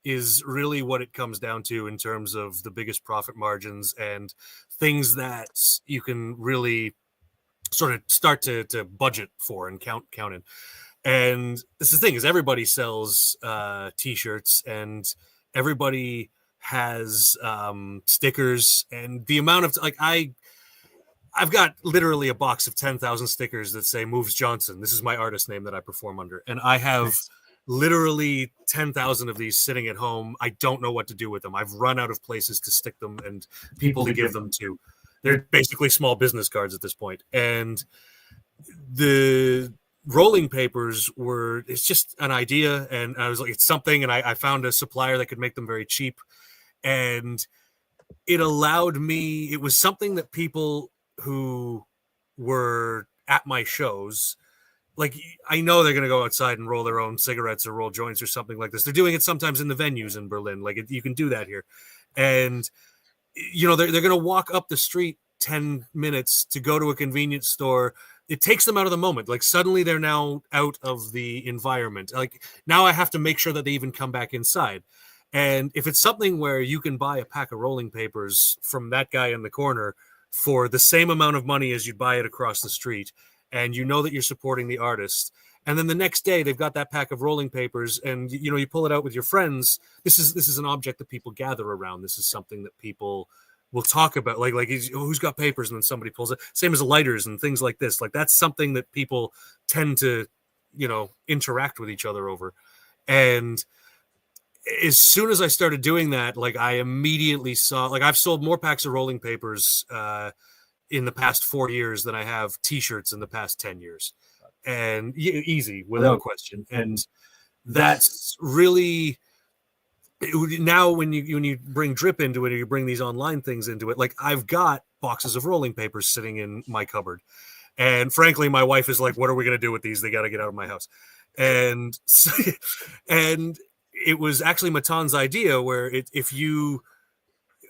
is really what it comes down to in terms of the biggest profit margins and things that you can really sort of start to budget for and count in. And this is the thing, is everybody sells t-shirts and everybody has stickers, and the amount of I've got literally a box of 10,000 stickers that say Moves Johnson. This is my artist name that I perform under. And I have literally 10,000 of these sitting at home. I don't know what to do with them. I've run out of places to stick them and people to give them to. They're basically small business cards at this point. And the rolling papers it's just an idea. And I was like, it's something. And I found a supplier that could make them very cheap. And it allowed me, it was something that people who were at my shows, like, I know they're going to go outside and roll their own cigarettes or roll joints or something like this. They're doing it sometimes in the venues in Berlin. Like, you can do that here. And, you know, they're going to walk up the street 10 minutes to go to a convenience store. It takes them out of the moment. Like, suddenly they're now out of the environment. Like, now I have to make sure that they even come back inside. And if it's something where you can buy a pack of rolling papers from that guy in the corner for the same amount of money as you'd buy it across the street, and you know that you're supporting the artist, and then the next day they've got that pack of rolling papers, and you know, you pull it out with your friends. This is an object that people gather around. This is something that people will talk about. Like who's got papers, and then somebody pulls it. Same as lighters and things like this. Like, that's something that people tend to, you know, interact with each other over. And as soon as I started doing that, like, I immediately saw, like, I've sold more packs of rolling papers in the past 4 years than I have t-shirts in the past 10 years. And easy, without question. And that's really, now when you bring DRiP into it, or you bring these online things into it, like, I've got boxes of rolling papers sitting in my cupboard. And frankly, my wife is like, what are we going to do with these? They got to get out of my house. And it was actually Matan's idea, where if you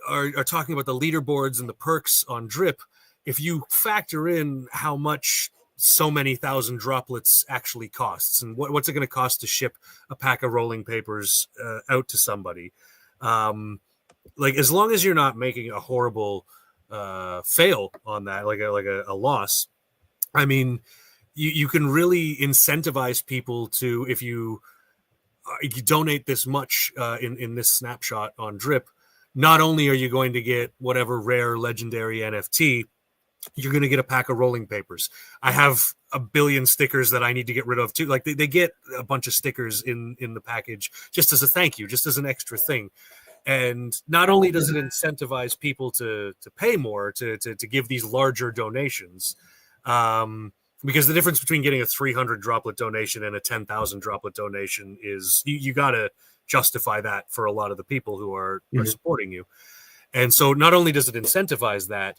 are talking about the leaderboards and the perks on DRiP, if you factor in how much so many thousand droplets actually costs, and what's it going to cost to ship a pack of rolling papers out to somebody, like, as long as you're not making a horrible fail on that, like a loss, I mean, you can really incentivize people to, if you donate this much in this snapshot on DRiP, not only are you going to get whatever rare legendary NFT, you're going to get a pack of rolling papers. I have a billion stickers that I need to get rid of too. Like, they get a bunch of stickers in the package just as a thank you, just as an extra thing. And not only does it incentivize people to pay more, to give these larger donations, because the difference between getting a 300 droplet donation and a 10,000 droplet donation is you gotta justify that for a lot of the people who are Mhm. supporting you. And so not only does it incentivize that,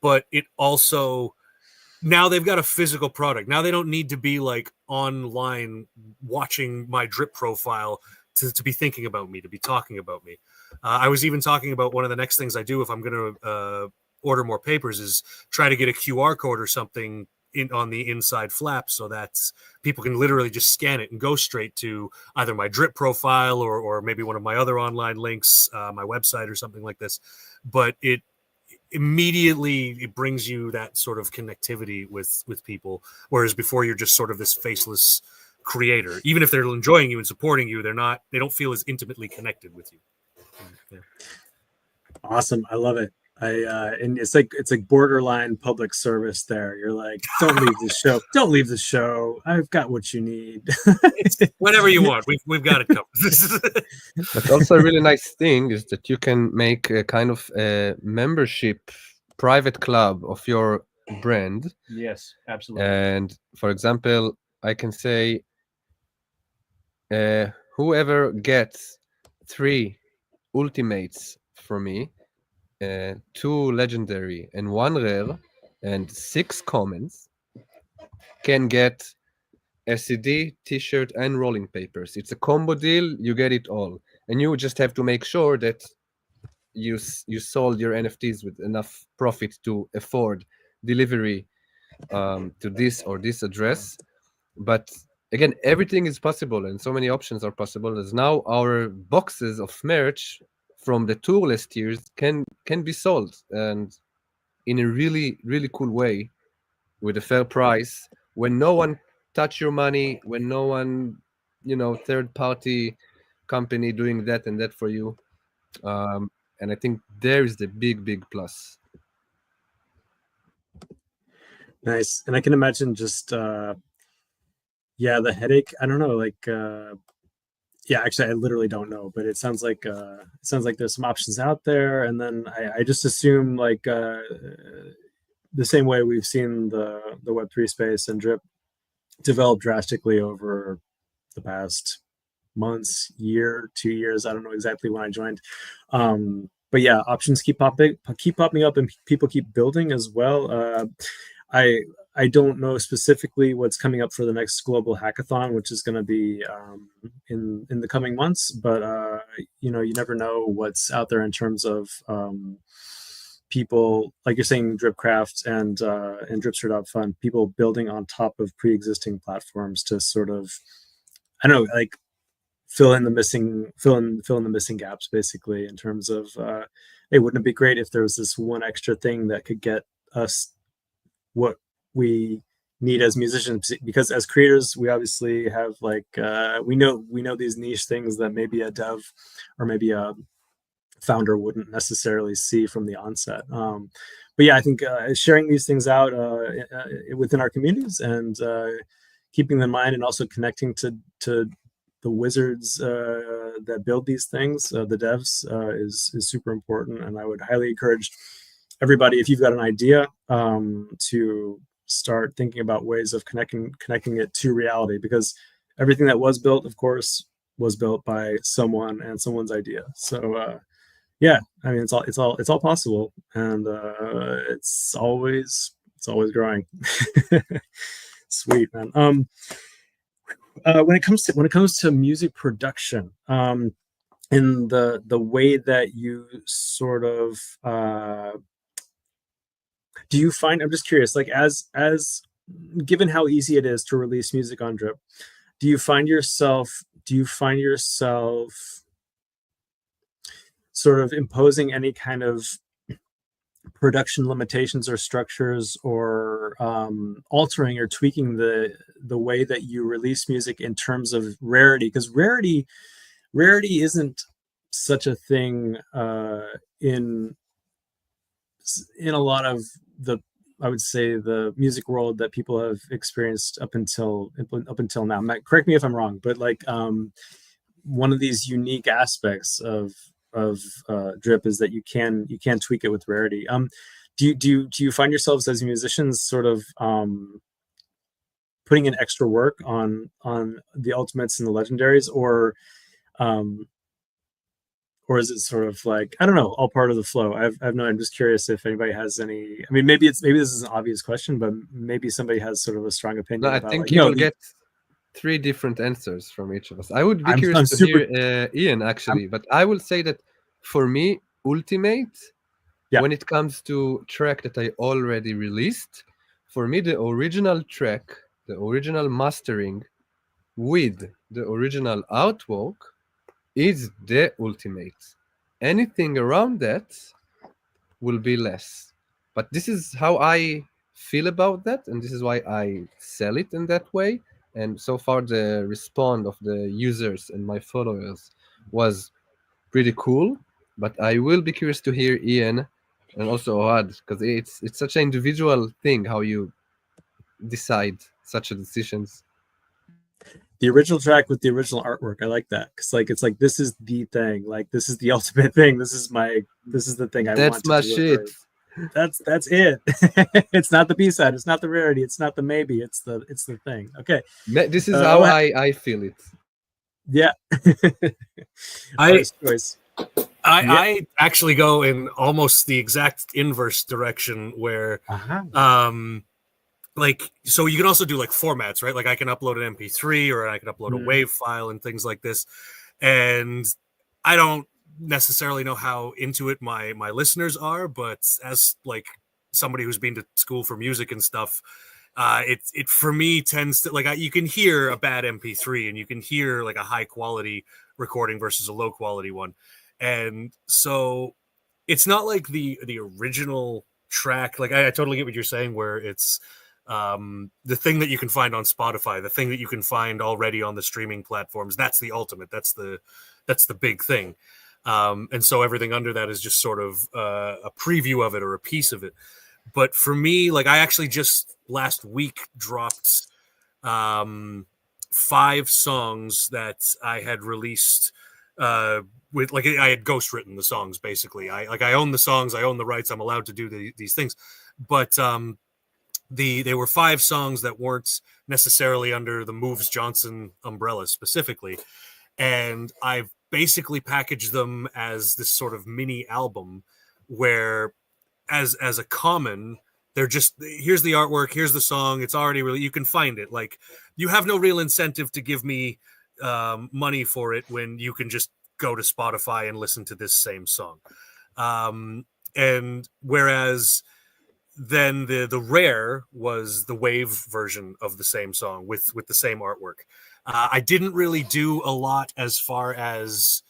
but it also, now they've got a physical product. Now they don't need to be like online watching my DRiP profile to be thinking about me, to be talking about me. I was even talking about one of the next things I do if I'm going to order more papers is try to get a QR code or something on the inside flap, so that people can literally just scan it and go straight to either my DRiP profile or maybe one of my other online links, my website or something like this. But it brings you that sort of connectivity with people, whereas before you're just sort of this faceless creator. Even if they're enjoying you and supporting you, they don't feel as intimately connected with you. Yeah. Awesome. I love it. And it's like borderline public service there. You're like, don't leave the show. Don't leave the show. I've got what you need. It's whatever you want. We've got it covered. But also a really nice thing is that you can make a kind of a membership private club of your brand. Yes, absolutely. And for example, I can say whoever gets 3 ultimates from me, 2 legendary and 1 rare, and 6 comments, can get a CD, T-shirt, and rolling papers. It's a combo deal. You get it all, and you just have to make sure that you sold your NFTs with enough profit to afford delivery to this or this address. But again, everything is possible, and so many options are possible. As now our boxes of merch from the tour last years can be sold, and in a really, really cool way, with a fair price, when no one touch your money, when no one, third party company doing that and that for you. And I think there is the big plus. Nice. And I can imagine just the headache. I don't know, like actually I literally don't know, but it sounds like there's some options out there. And then I just assume like the same way we've seen the Web3 space and DRiP develop drastically over the past months, year, 2 years. I don't know exactly when I joined. But yeah, options keep popping up, and people keep building as well. I don't know specifically what's coming up for the next global hackathon, which is going to be in the coming months. But you never know what's out there in terms of people, like you're saying, DRIPcraft and DRIPster.fun, people building on top of pre-existing platforms to sort of, I don't know, like fill in the missing gaps, basically, in terms of hey, wouldn't it be great if there was this one extra thing that could get us what we need as musicians? Because as creators, we obviously have like we know these niche things that maybe a dev or maybe a founder wouldn't necessarily see from the onset. But yeah, I think sharing these things out within our communities and keeping them in mind, and also connecting to the wizards that build these things, the devs, is super important. And I would highly encourage everybody, if you've got an idea, to start thinking about ways of connecting it to reality, because everything that was built, of course, was built by someone and someone's idea. So yeah, I mean, it's all possible, and it's always growing. Sweet, man. When it comes to music production, in the way that you sort of do you find, I'm just curious, like as given how easy it is to release music on DRiP, do you find yourself sort of imposing any kind of production limitations or structures, or altering or tweaking the way that you release music in terms of rarity? Because rarity isn't such a thing in a lot of the, I would say, the music world that people have experienced up until now. Correct me if I'm wrong, but like one of these unique aspects of DRiP is that you can tweak it with rarity. Do you find yourselves as musicians sort of putting in extra work on the ultimates and the legendaries, or Or is it sort of like, I don't know, all part of the flow? I've no. I'm just curious if anybody has any. I mean, maybe this is an obvious question, but maybe somebody has sort of a strong No, opinion I about think like, you no, will get 3 different answers from each of us. I would be I'm curious to super. hear Ian actually, but I will say that for me, Ultimate, Yeah. when it comes to track that I already released, for me the original track, the original mastering with the original artwork is the ultimate. Anything around that will be less. But this is how I feel about that, and this is why I sell it in that way. And so far, the response of the users and my followers was pretty cool. But I will be curious to hear Ian and also Ohad, because it's such an individual thing how you decide such a decisions. The original track with the original artwork. I like that because like it's like this is the thing. Like this is the ultimate thing. This is the thing I That's want to my deliver. shit. That's it. It's not the B side. It's not the rarity. It's not the maybe. It's the thing. Okay. This is how Oh, I feel it. yeah. I Artist choice. I actually go in almost the exact inverse direction where like, so you can also do like formats, right? Like I can upload an MP3 or I can upload a WAV file and things like this. And I don't necessarily know how into it my listeners are, but as like somebody who's been to school for music and stuff, it for me tends to like you can hear a bad MP3 and you can hear like a high quality recording versus a low quality one. And so it's not like the original track. Like I totally get what you're saying, where it's the thing that you can find on Spotify, the thing that you can find already on the streaming platforms. That's the ultimate. That's the big thing. And so everything under that is just sort of a preview of it or a piece of it. But for me, like I actually just last week dropped 5 songs that I had released with like I had ghostwritten the songs basically. I own the songs, I own the rights, I'm allowed to do these things. But they were 5 songs that weren't necessarily under the Moves Johnson umbrella specifically, and I've basically packaged them as this sort of mini album where as a common, they're just, here's the artwork, here's the song, it's already really, you can find it. Like you have no real incentive to give me money for it when you can just go to Spotify and listen to this same song. And whereas then the rare was the WAV version of the same song with the same artwork. I didn't really do a lot as far as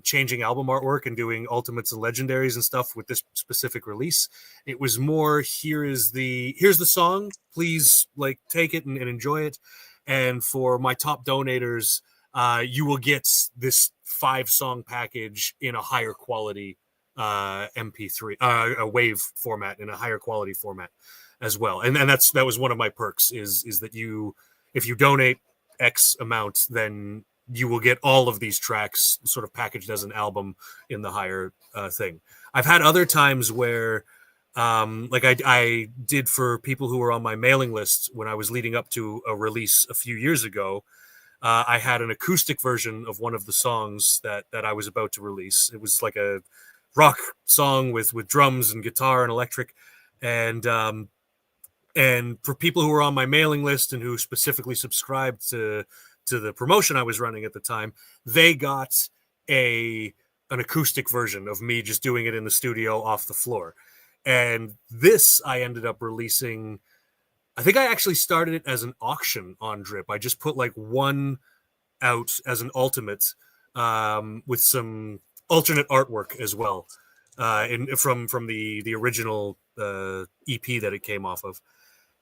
changing album artwork and doing ultimates and legendaries and stuff with this specific release. It was more, here's the song, please like take it and enjoy it. And for my top donators, you will get this 5-song package in a higher quality MP3, a WAV format, in a higher quality format as well. And that was one of my perks is that if you donate X amount, then you will get all of these tracks sort of packaged as an album in the higher thing. I've had other times where like I did for people who were on my mailing list when I was leading up to a release a few years ago. I had an acoustic version of one of the songs that I was about to release. It was like a rock song with drums and guitar and electric, and for people who were on my mailing list and who specifically subscribed to the promotion I was running at the time, they got an acoustic version of me just doing it in the studio off the floor. And this I ended up releasing. I think I actually started it as an auction on DRiP. I just put like one out as an ultimate with some alternate artwork as well, from the original EP that it came off of,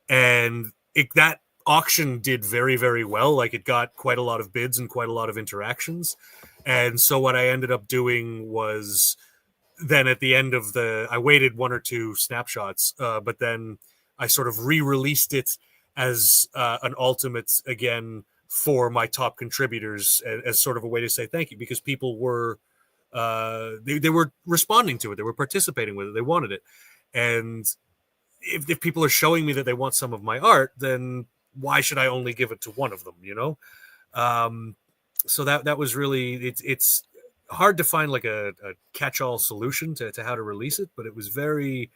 and that auction did very, very well. Like it got quite a lot of bids and quite a lot of interactions, and so what I ended up doing was then at the end of I waited 1 or 2 snapshots, but then I sort of re-released it as an ultimate again for my top contributors as sort of a way to say thank you, because people were they were responding to it, they were participating with it, they wanted it. And if people are showing me that they want some of my art, then why should I only give it to one of them, you know? so that was really it's hard to find like a catch-all solution to how to release it, but it was very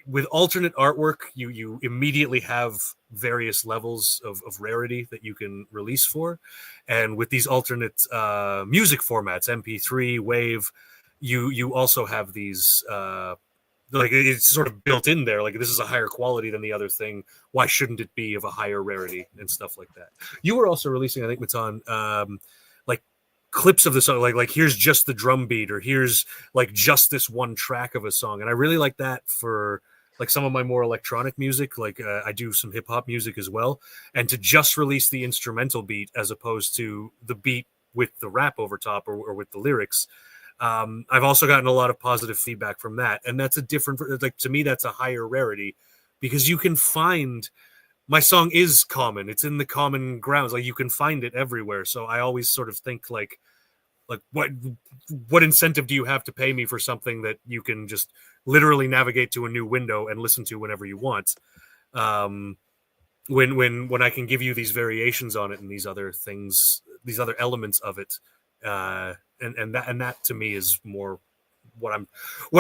with alternate artwork. You immediately have various levels of rarity that you can release for, and with these alternate music formats, MP3, Wave, you also have these like it's sort of built in there, like this is a higher quality than the other thing, why shouldn't it be of a higher rarity and stuff like that. You were also releasing, I think, Matan, like clips of the song, like here's just the drum beat, or here's like just this one track of a song, and I really like that for like some of my more electronic music. Like I do some hip-hop music as well, and to just release the instrumental beat as opposed to the beat with the rap over top or with the lyrics. I've also gotten a lot of positive feedback from that, and that's a different, like to me, that's a higher rarity, because you can find my song is common. It's in the common grounds. Like you can find it everywhere. So I always sort of think like what incentive do you have to pay me for something that you can just literally navigate to a new window and listen to whenever you want? When I can give you these variations on it and these other things, these other elements of it. And that to me is more what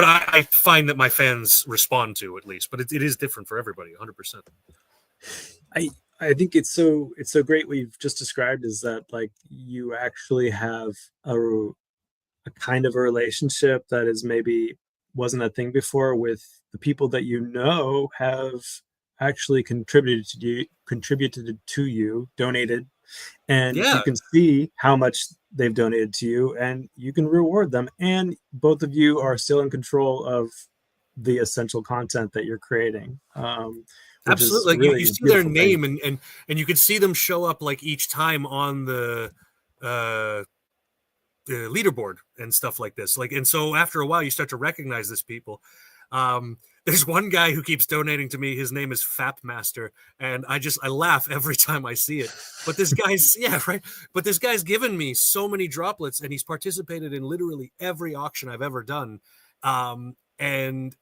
I find that my fans respond to, at least, but it is different for everybody, 100%. I think it's so great what you've just described, is that like you actually have a kind of a relationship that is maybe wasn't a thing before, with the people that have actually contributed to you, donated, and you can see how much they've donated to you, and you can reward them, and both of you are still in control of the essential content that you're creating. Absolutely, like really you see their name, thing. and you can see them show up like each time on the leaderboard and stuff like this. Like, and so after a while, you start to recognize these people. There's one guy who keeps donating to me. His name is Fap Master, and I laugh every time I see it. But this guy's But this guy's given me so many droplets, and he's participated in literally every auction I've ever done. And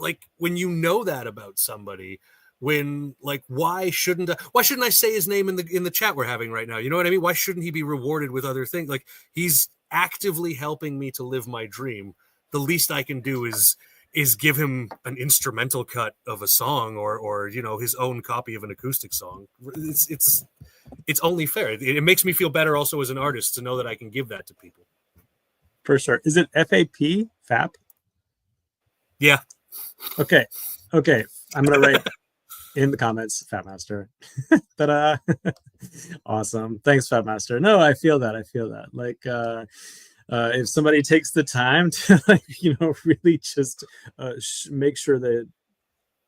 like when you know that about somebody, when like why shouldn't I say his name in the chat we're having right now? You know what I mean? Why shouldn't he be rewarded with other things? Like he's actively helping me to live my dream. The least I can do is give him an instrumental cut of a song, or you know, his own copy of an acoustic song. It's only fair. It makes me feel better also as an artist to know that I can give that to people. For sure. Is it FAP? FAP? Yeah. Okay. I'm gonna write in the comments, Fat Master. Ta-da! Awesome. Thanks, Fat Master. No, I feel that. Like, if somebody takes the time to, like, you know, really just make sure that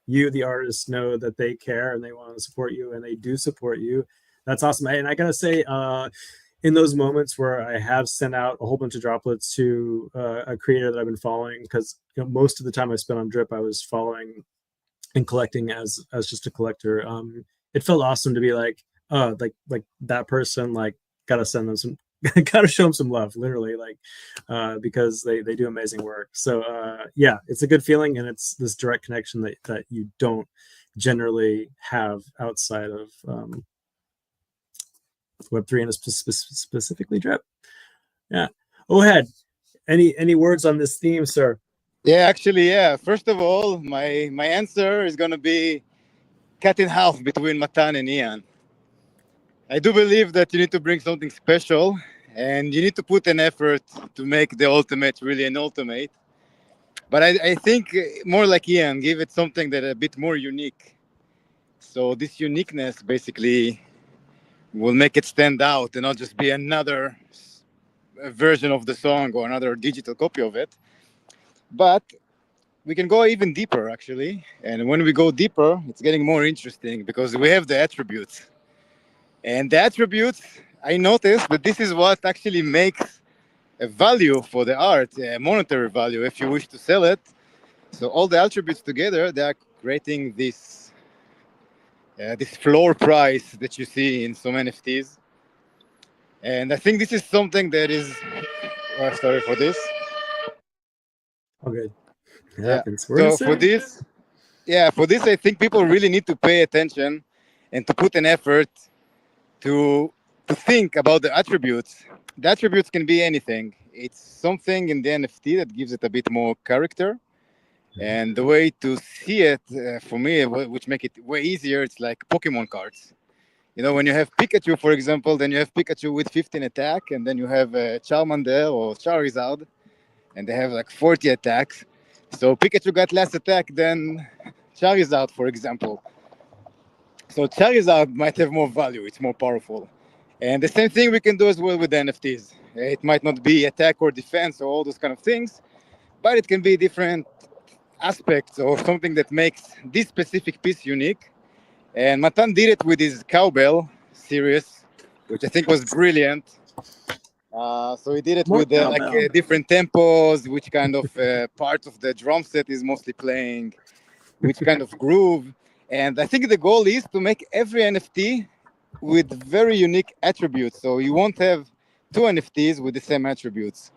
you, the artist, know that they care and they want to support you, and they do support you, that's awesome. And I gotta say, in those moments where I have sent out a whole bunch of droplets to a creator that I've been following, because you know, most of the time I spent on DRiP, I was following and collecting as just a collector. It felt awesome to be like, oh, like that person, like gotta send them some, gotta show them some love, literally, like because they do amazing work. So yeah, it's a good feeling, and it's this direct connection that you don't generally have outside of Web3 and specifically DRiP. Yeah. Ohad, any words on this theme, sir? Yeah, actually, yeah. First of all, my answer is gonna be cut in half between Matan and Ian. I do believe that you need to bring something special, and you need to put an effort to make the ultimate really an ultimate. But I think more like Ian, give it something that a bit more unique. So this uniqueness basically will make it stand out and not just be another version of the song or another digital copy of it. But we can go even deeper, actually. And when we go deeper, it's getting more interesting because we have the attributes. And the attributes, I noticed that this is what actually makes a value for the art, a monetary value, if you wish to sell it. So all the attributes together, they are creating this floor price that you see in some NFTs. And I think this is something that is... sorry for this. Okay. Yeah. So for this, I think people really need to pay attention and to put an effort to to think about the attributes can be anything. It's something in the NFT that gives it a bit more character. And the way to see it, for me, which make it way easier, it's like Pokemon cards. You know, when you have Pikachu, for example, then you have Pikachu with 15 attack, and then you have Charmander or Charizard, and they have like 40 attacks. So Pikachu got less attack than Charizard, for example. So Charizard might have more value. It's more powerful. And the same thing we can do as well with the NFTs. It might not be attack or defense or all those kind of things, but it can be different aspects or something that makes this specific piece unique. And Matan did it with his cowbell series, which I think was brilliant. So he did it More with cowbell. different tempos, which kind of part of the drum set is mostly playing, which kind of groove. And I think the goal is to make every NFT with very unique attributes. So you won't have two NFTs with the same attributes.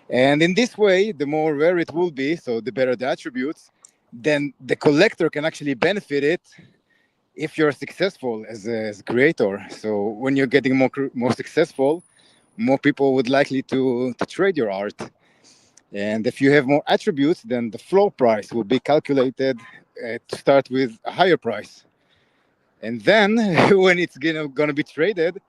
And in this way, the more rare it will be, so the better the attributes, then the collector can actually benefit it if you're successful as a creator. So when you're getting more successful, more people would likely to trade your art. And if you have more attributes, then the floor price will be calculated to start with a higher price. And then when it's gonna be traded,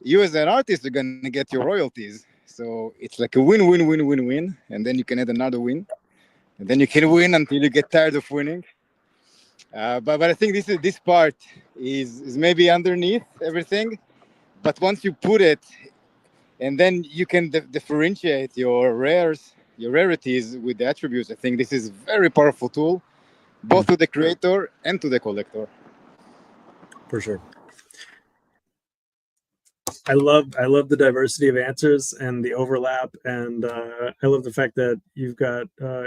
you as an artist are gonna get your royalties. So it's like a win-win-win-win-win, and then you can add another win, and then you can win until you get tired of winning. But I think this part is maybe underneath everything. But once you put it, and then you can differentiate your rarities with the attributes. I think this is a very powerful tool, both to the creator and to the collector. For sure. I love the diversity of answers and the overlap, and I love the fact that you've got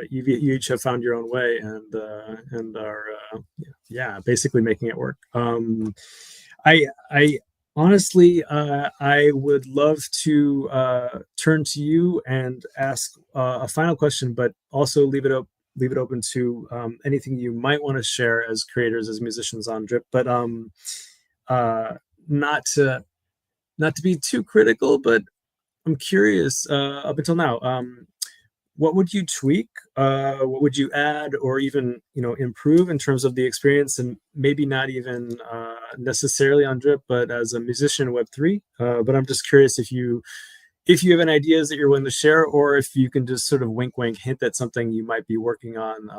you each have found your own way and are basically making it work. I honestly I would love to turn to you and ask a final question, but also leave it open to anything you might want to share as creators, as musicians on DRiP, but not to be too critical, but I'm curious, up until now, what would you tweak? What would you add or even, improve in terms of the experience, and maybe not even necessarily on DRiP, but as a musician in Web3? But I'm just curious if you have any ideas that you're willing to share, or if you can just sort of wink, hint at something you might be working on,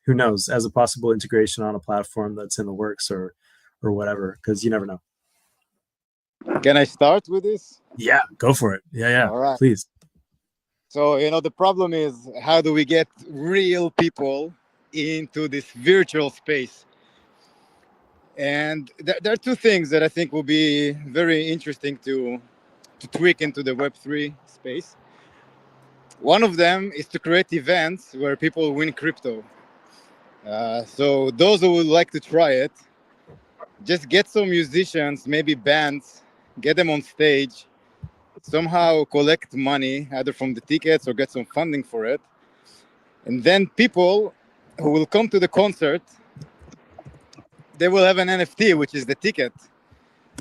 who knows, as a possible integration on a platform that's in the works or whatever, because you never know. Can I start with this? Yeah, go for it. Yeah. All right. Please. So, the problem is, how do we get real people into this virtual space? And there are two things that I think will be very interesting to tweak into the Web3 space. One of them is to create events where people win crypto. So those who would like to try it, just get some musicians, maybe bands, get them on stage, somehow collect money either from the tickets or get some funding for it. And then people who will come to the concert, they will have an NFT, which is the ticket.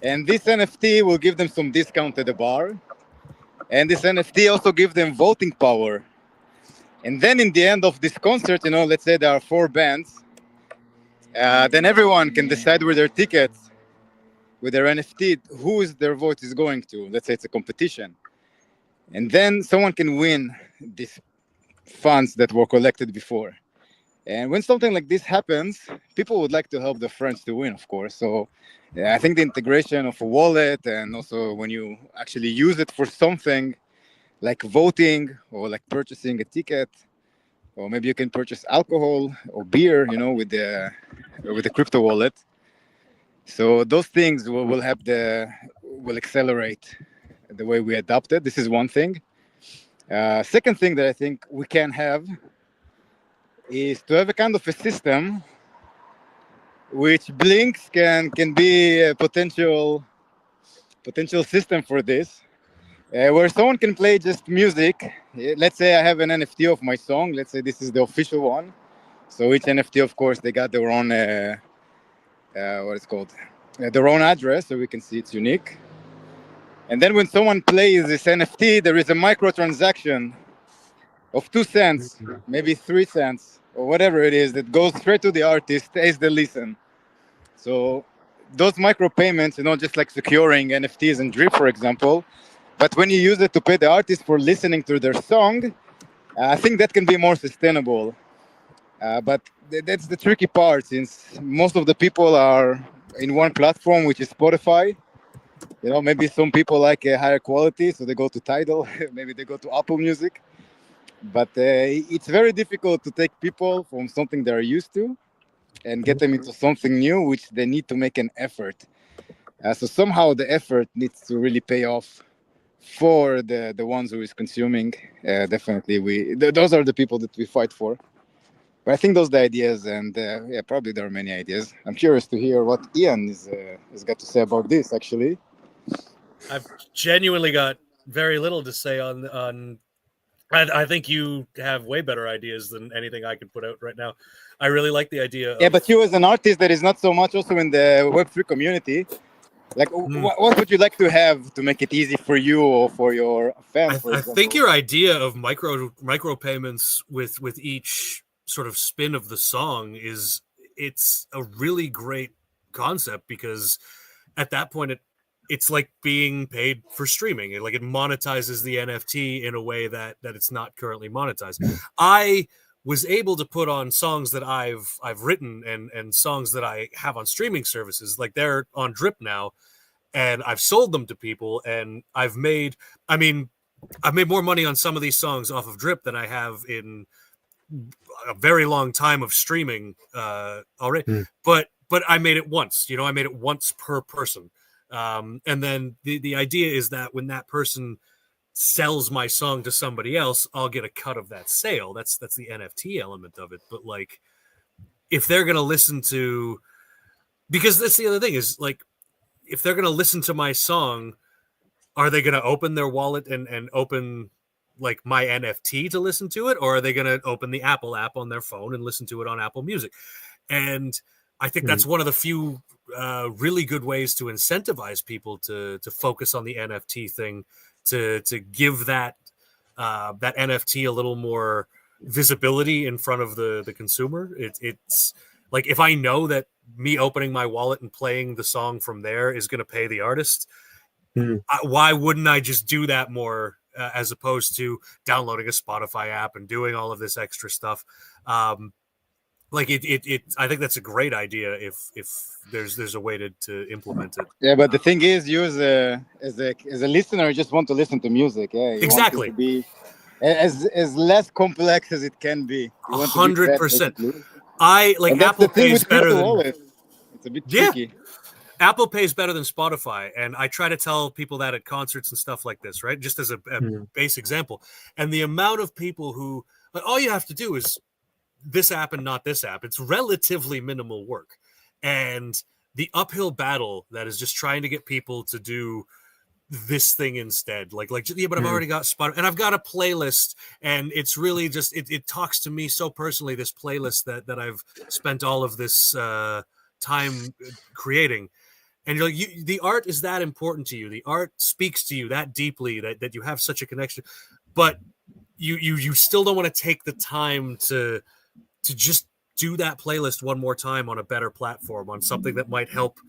And this NFT will give them some discount at the bar. And this NFT also gives them voting power. And then in the end of this concert, let's say there are 4 bands, then everyone can decide with their tickets, with their NFT, who their vote is going to. Let's say it's a competition. And then someone can win these funds that were collected before. And when something like this happens, people would like to help their friends to win, of course. So I think the integration of a wallet, and also when you actually use it for something like voting or like purchasing a ticket, or maybe you can purchase alcohol or beer, with the crypto wallet. So those things will accelerate the way we adopt it. This is one thing. Second thing that I think we can have is to have a kind of a system which Blinks can be a potential system for this, where someone can play just music. Let's say I have an NFT of my song. Let's say this is the official one. So each NFT, of course, they got their own their own address, so we can see it's unique. And then when someone plays this NFT, there is a microtransaction of 2 cents, maybe 3 cents, or whatever it is, that goes straight to the artist as they listen. So those micro payments, just like securing NFTs and DRiP, for example, but when you use it to pay the artist for listening to their song, I think that can be more sustainable. But that's the tricky part, since most of the people are in one platform, which is Spotify. Maybe some people like a higher quality, so they go to Tidal. Maybe they go to Apple Music. But it's very difficult to take people from something they're used to and get them into something new, which they need to make an effort. So somehow the effort needs to really pay off for the ones who is consuming. Definitely, those are the people that we fight for. But I think those are the ideas, and probably there are many ideas. I'm curious to hear what Ian has got to say about this, actually. I've genuinely got very little to say on. I think you have way better ideas than anything I could put out right now. I really like the idea of... Yeah, but you as an artist that is not so much also in the Web3 community, like what would you like to have to make it easy for you or for your fans? I think your idea of micro payments with each sort of spin of the song it's a really great concept, because at that point it's like being paid for streaming. It monetizes the NFT in a way that it's not currently monetized. I was able to put on songs that I've written and songs that I have on streaming services, like they're on DRiP now, and I've sold them to people, and I've made more money on some of these songs off of DRiP than I have in a very long time of streaming already. But I made it once. I made it once per person. And then the idea is that when that person sells my song to somebody else, I'll get a cut of that sale. That's the NFT element of it. But if they're going to listen to, because that's the other thing is if they're going to listen to my song, are they going to open their wallet and open my NFT to listen to it? Or are they going to open the Apple app on their phone and listen to it on Apple Music? And I think that's one of the few really good ways to incentivize people to focus on the NFT thing, to give that NFT a little more visibility in front of the consumer. It's like, if I know that me opening my wallet and playing the song from there is going to pay the artist, why wouldn't I just do that more as opposed to downloading a Spotify app and doing all of this extra stuff? I think that's a great idea if there's a way to implement it. Yeah, but the thing is, you as a listener, you just want to listen to music. Yeah, you exactly. Want it to be as less complex as it can be. 100%. Apple pays better than... It's a bit tricky. Apple pays better than Spotify, and I try to tell people that at concerts and stuff like this, right? Just as a base example. And the amount of people who, all you have to do is this app and not this app. It's relatively minimal work. And the uphill battle that is just trying to get people to do this thing instead. But I've already got Spotify, and I've got a playlist, and it's really just, it talks to me so personally, this playlist that I've spent all of this time creating. And you're the art is that important to you. The art speaks to you that deeply that you have such a connection, but you still don't want to take the time to just do that playlist one more time on a better platform, on something that might help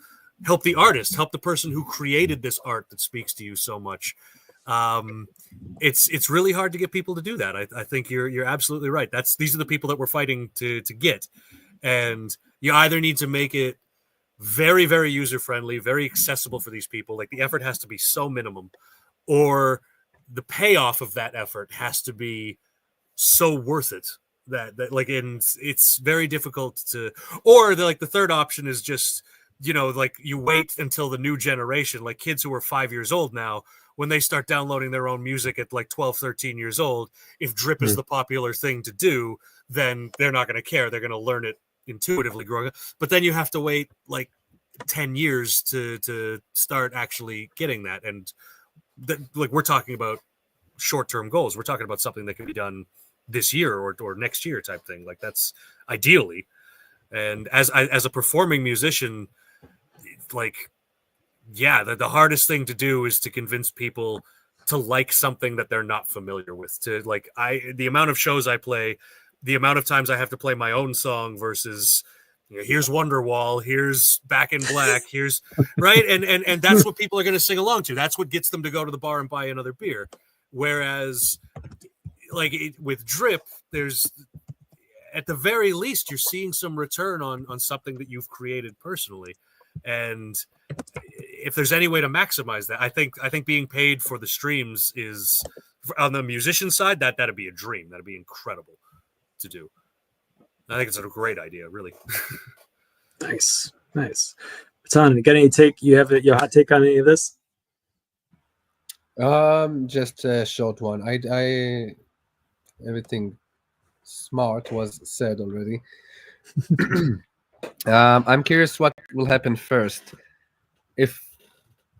the artist, help the person who created this art that speaks to you so much. It's really hard to get people to do that. I think you're absolutely right. These are the people that we're fighting to get. And you either need to make it very, very user-friendly, very accessible for these people. The effort has to be so minimum, or the payoff of that effort has to be so worth it that it's very difficult to, or the third option is just, you wait until the new generation, kids who are 5 years old now, when they start downloading their own music at 12, 13 years old, if DRiP is the popular thing to do, then they're not going to care. They're going to learn it intuitively growing up. But then you have to wait 10 years to start actually getting that. And we're talking about short-term goals. We're talking about something that can be done this year or next year type thing. That's ideally. And as a performing musician, yeah, the hardest thing to do is to convince people to like something that they're not familiar with. To like, the amount of shows I play, the amount of times I have to play my own song versus, you know, here's Wonderwall, here's Back in Black, here's right, and that's what people are going to sing along to. That's what gets them to go to the bar and buy another beer. Whereas, like with DRiP, there's, at the very least, you're seeing some return on something that you've created personally, and if there's any way to maximize that, I think being paid for the streams is, on the musician side, that'd be a dream. That'd be incredible to do. I think it's a great idea, really. Nice. Matan, got any take? You have your hot take on any of this? Just a short one. I everything smart was said already. I'm curious what will happen first. If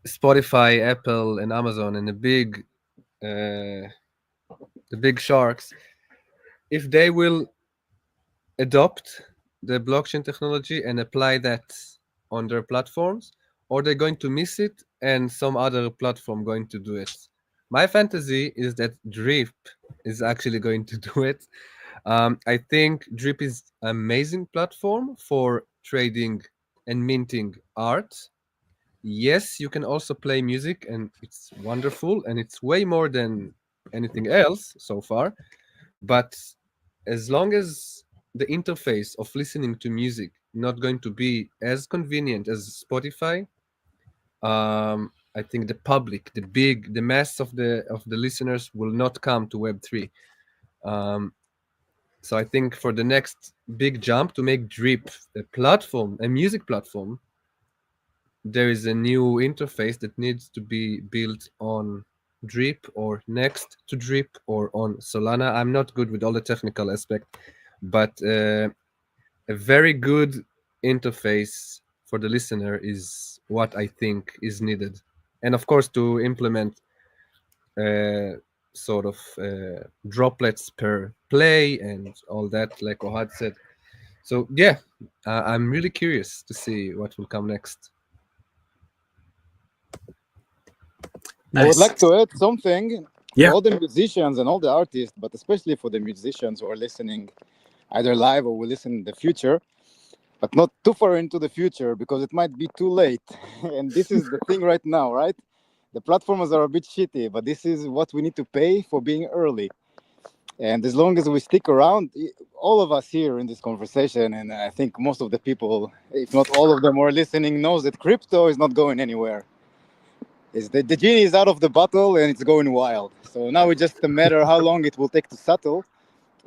Spotify, Apple, and Amazon and the big sharks, if they will adopt the blockchain technology and apply that on their platforms, or they're going to miss it and some other platform going to do it. My fantasy is that DRiP is actually going to do it. I think DRiP is an amazing platform for trading and minting art. Yes, you can also play music, and it's wonderful, and it's way more than anything else so far. But as long as the interface of listening to music not going to be as convenient as Spotify, I think the public, the mass of the listeners will not come to Web3. So I think for the next big jump to make DRiP a platform, a music platform, there is a new interface that needs to be built on DRiP or next to DRiP or on Solana. I'm not good with all the technical aspect, but a very good interface for the listener is what I think is needed. And of course, to implement sort of droplets per play and all that, like Ohad said. So yeah, I'm really curious to see what will come next. Nice. I would like to add something. Yeah. For all the musicians and all the artists, but especially for the musicians who are listening either live or will listen in the future, but not too far into the future because it might be too late. And this is the thing right now, right? The platforms are a bit shitty, but this is what we need to pay for being early. And as long as we stick around, all of us here in this conversation, and I think most of the people, if not all of them who are listening, knows that crypto is not going anywhere. The genie is out of the bottle and it's going wild. So now it's just a matter how long it will take to settle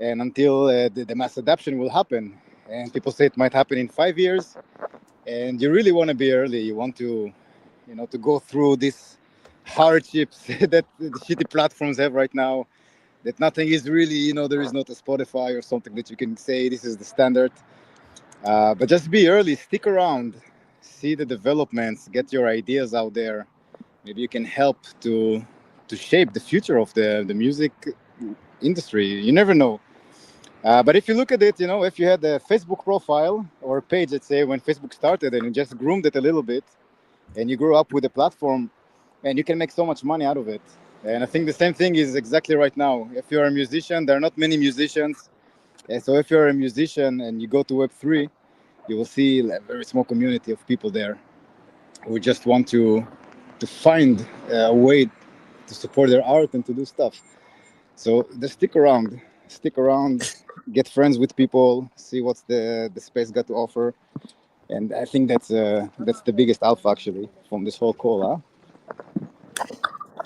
and until the mass adoption will happen. And people say it might happen in 5 years. And you really want to be early. You want to, to go through these hardships that the shitty platforms have right now. That nothing is really, there is not a Spotify or something that you can say this is the standard. But just be early, stick around, see the developments, get your ideas out there. Maybe you can help to shape the future of the music industry. You never know. But if you look at it, if you had a Facebook profile or a page, let's say, when Facebook started and you just groomed it a little bit and you grew up with the platform, and you can make so much money out of it. And I think the same thing is exactly right now. If you're a musician, there are not many musicians. And so if you're a musician and you go to Web3, you will see a very small community of people there who just want to find a way to support their art and to do stuff. So just stick around, get friends with people, see what's the space got to offer. And I think that's the biggest alpha actually from this whole call, huh?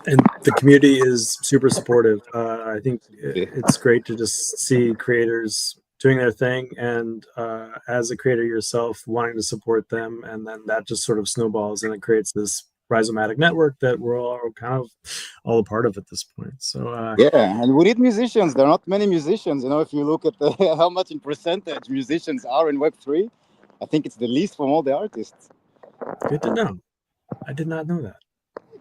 And the community is super supportive. I think it's great to just see creators doing their thing, and as a creator yourself, wanting to support them, and then that just sort of snowballs, and it creates this rhizomatic network that we're all kind of all a part of at this point. So yeah, and we need musicians. There are not many musicians. If you look at how much in percentage musicians are in Web3, I think it's the least from all the artists. Good to know. I did not know that.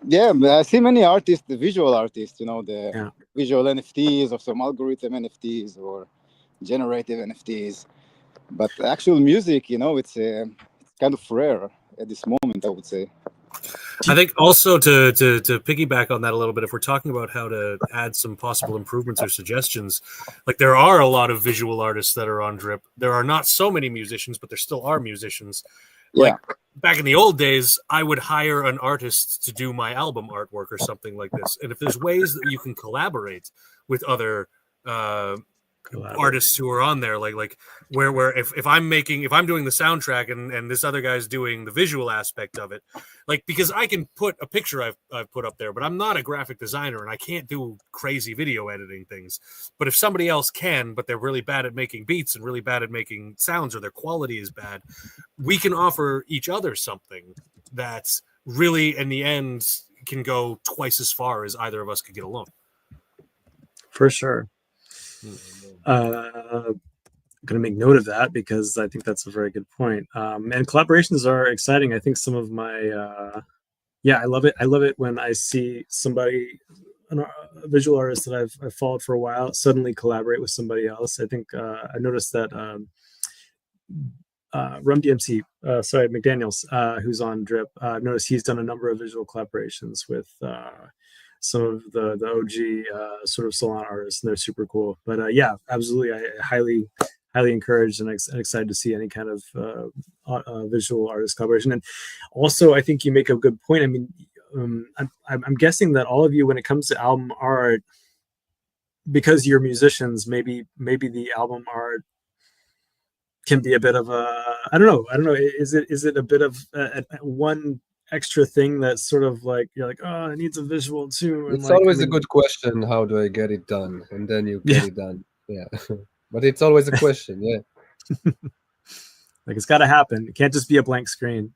Yeah, I see many artists, the visual artists, visual NFTs or some algorithm NFTs or generative NFTs. But actual music, it's kind of rare at this moment, I would say. I think also to piggyback on that a little bit, if we're talking about how to add some possible improvements or suggestions, like there are a lot of visual artists that are on DRiP. There are not so many musicians, but there still are musicians. Like back in the old days, I would hire an artist to do my album artwork or something like this. And if there's ways that you can collaborate with other artists who are on there, like where if I'm doing the soundtrack and this other guy's doing the visual aspect of it, like, because I can put a picture I've put up there, but I'm not a graphic designer and I can't do crazy video editing things. But if somebody else can, but they're really bad at making beats and really bad at making sounds, or their quality is bad, we can offer each other something that's really in the end can go twice as far as either of us could get alone. For sure. I'm going to make note of that because I think that's a very good point. And collaborations are exciting. I think some of my, I love it. I love it when I see somebody, a visual artist that I've followed for a while, suddenly collaborate with somebody else. I think I noticed that Rum DMC, McDaniels, who's on DRiP, I've noticed he's done a number of visual collaborations with some of the OG sort of salon artists, and they're super cool. But absolutely, I highly encouraged and excited to see any kind of visual artist collaboration. And also, I think you make a good point. I mean, I'm guessing that all of you, when it comes to album art, because you're musicians, maybe the album art can be a bit of a, I don't know. Is it a bit of one extra thing that's sort of like, you're like, oh, it needs a visual too? And it's always a good question, how do I get it done? And then you get it done. Yeah. But it's always a question. Yeah. Like, it's got to happen. It can't just be a blank screen.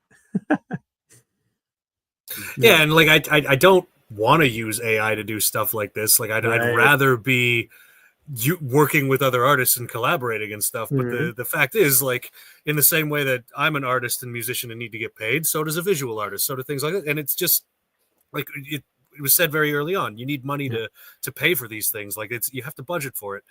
Yeah, and like I don't want to use AI to do stuff like this. Like I'd rather be working with other artists and collaborating and stuff. But the fact is, like, in the same way that I'm an artist and musician and need to get paid, so does a visual artist, so do things like that. And it's just like it was said very early on, you need money to pay for these things. Like, you have to budget for it.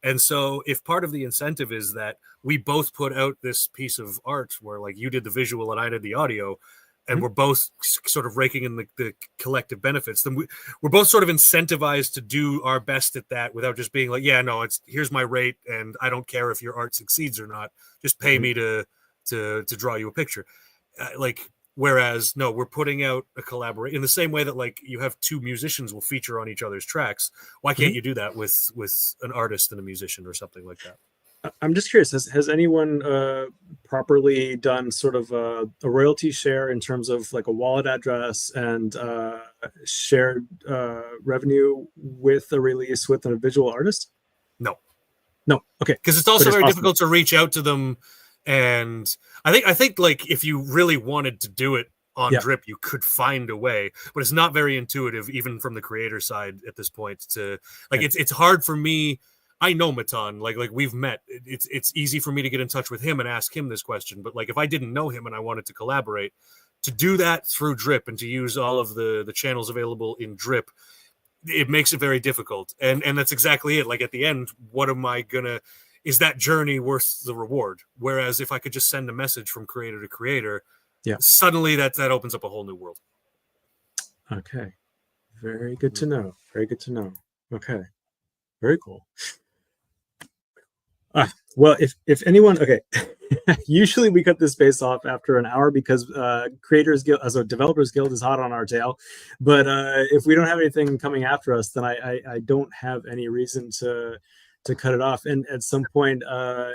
And so if part of the incentive is that we both put out this piece of art where, like, you did the visual and I did the audio, and we're both sort of raking in the collective benefits, then we're both sort of incentivized to do our best at that without just being like, yeah, no, here's my rate and I don't care if your art succeeds or not. Just pay me to draw you a picture. Whereas, no, we're putting out a collaboration in the same way that, like, you have two musicians will feature on each other's tracks. Why can't you do that with an artist and a musician or something like that? I'm just curious, has anyone properly done sort of a royalty share in terms of like a wallet address and shared revenue with a release with a visual artist? No. Okay. Because it's also very difficult to reach out to them. And I think like, if you really wanted to do it on DRiP, you could find a way, but it's not very intuitive, even from the creator side at this point. To like, it's hard for me. I know Matan, like we've met. It's easy for me to get in touch with him and ask him this question. But like, if I didn't know him and I wanted to collaborate, to do that through DRiP and to use all of the channels available in DRiP, it makes it very difficult. And that's exactly it. Like, at the end, what am I gonna? Is that journey worth the reward? Whereas if I could just send a message from creator to creator, suddenly that opens up a whole new world. Okay, very good to know. Very good to know. Okay, very cool. Well, if anyone, okay, usually we cut this space off after an hour because Creators Guild, as a Developers Guild, is hot on our tail. But if we don't have anything coming after us, then I don't have any reason to cut it off. And at some point, I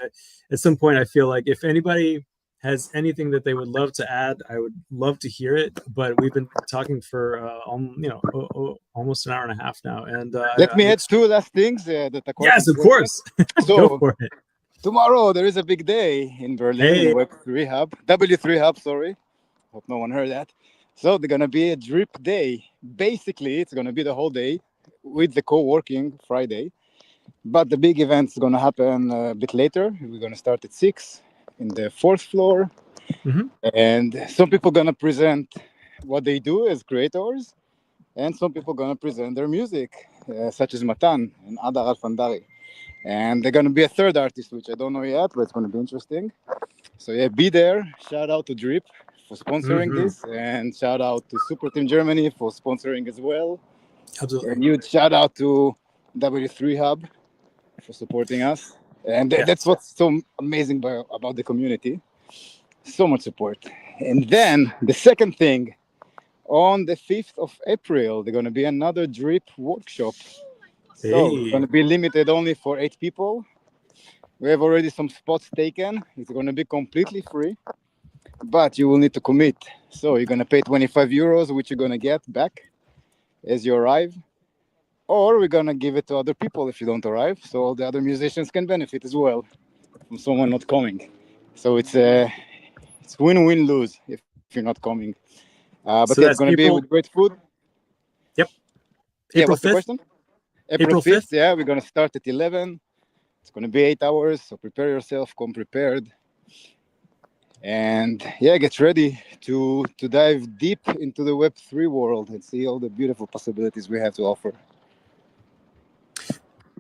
feel like if anybody has anything that they would love to add, I would love to hear it. But we've been talking for almost an hour and a half now. And let me add two last things. Yes, of course. So go for it. Tomorrow there is a big day in Berlin, in W3 Hub. Sorry, hope no one heard that. So they're gonna be a DRiP day. Basically, it's gonna be the whole day with the co-working Friday. But the big event's gonna happen a bit later. We're gonna start at 6 in the 4th floor, and some people gonna present what they do as creators, and some people gonna present their music, such as Matan and Adar Alfandari. And they're gonna be a third artist, which I don't know yet, but it's gonna be interesting. So yeah, be there. Shout out to DRiP for sponsoring this, and shout out to Super Team Germany for sponsoring as well. Absolutely. And huge shout out to W3 Hub for supporting us. And that's what's so amazing about the community. So much support. And then the second thing, on the 5th of April, there's going to be another DRiP workshop. So it's going to be limited only for 8 people. We have already some spots taken. It's going to be completely free, but you will need to commit. So you're going to pay 25 euros, which you're going to get back as you arrive. Or we're going to give it to other people if you don't arrive. So all the other musicians can benefit as well from someone not coming. So it's win-win-lose if you're not coming. But so it's going to be with great food. Yep. April 5th? The question? April 5th, yeah. We're going to start at 11. It's going to be 8 hours, so prepare yourself, come prepared. And get ready to dive deep into the Web3 world and see all the beautiful possibilities we have to offer.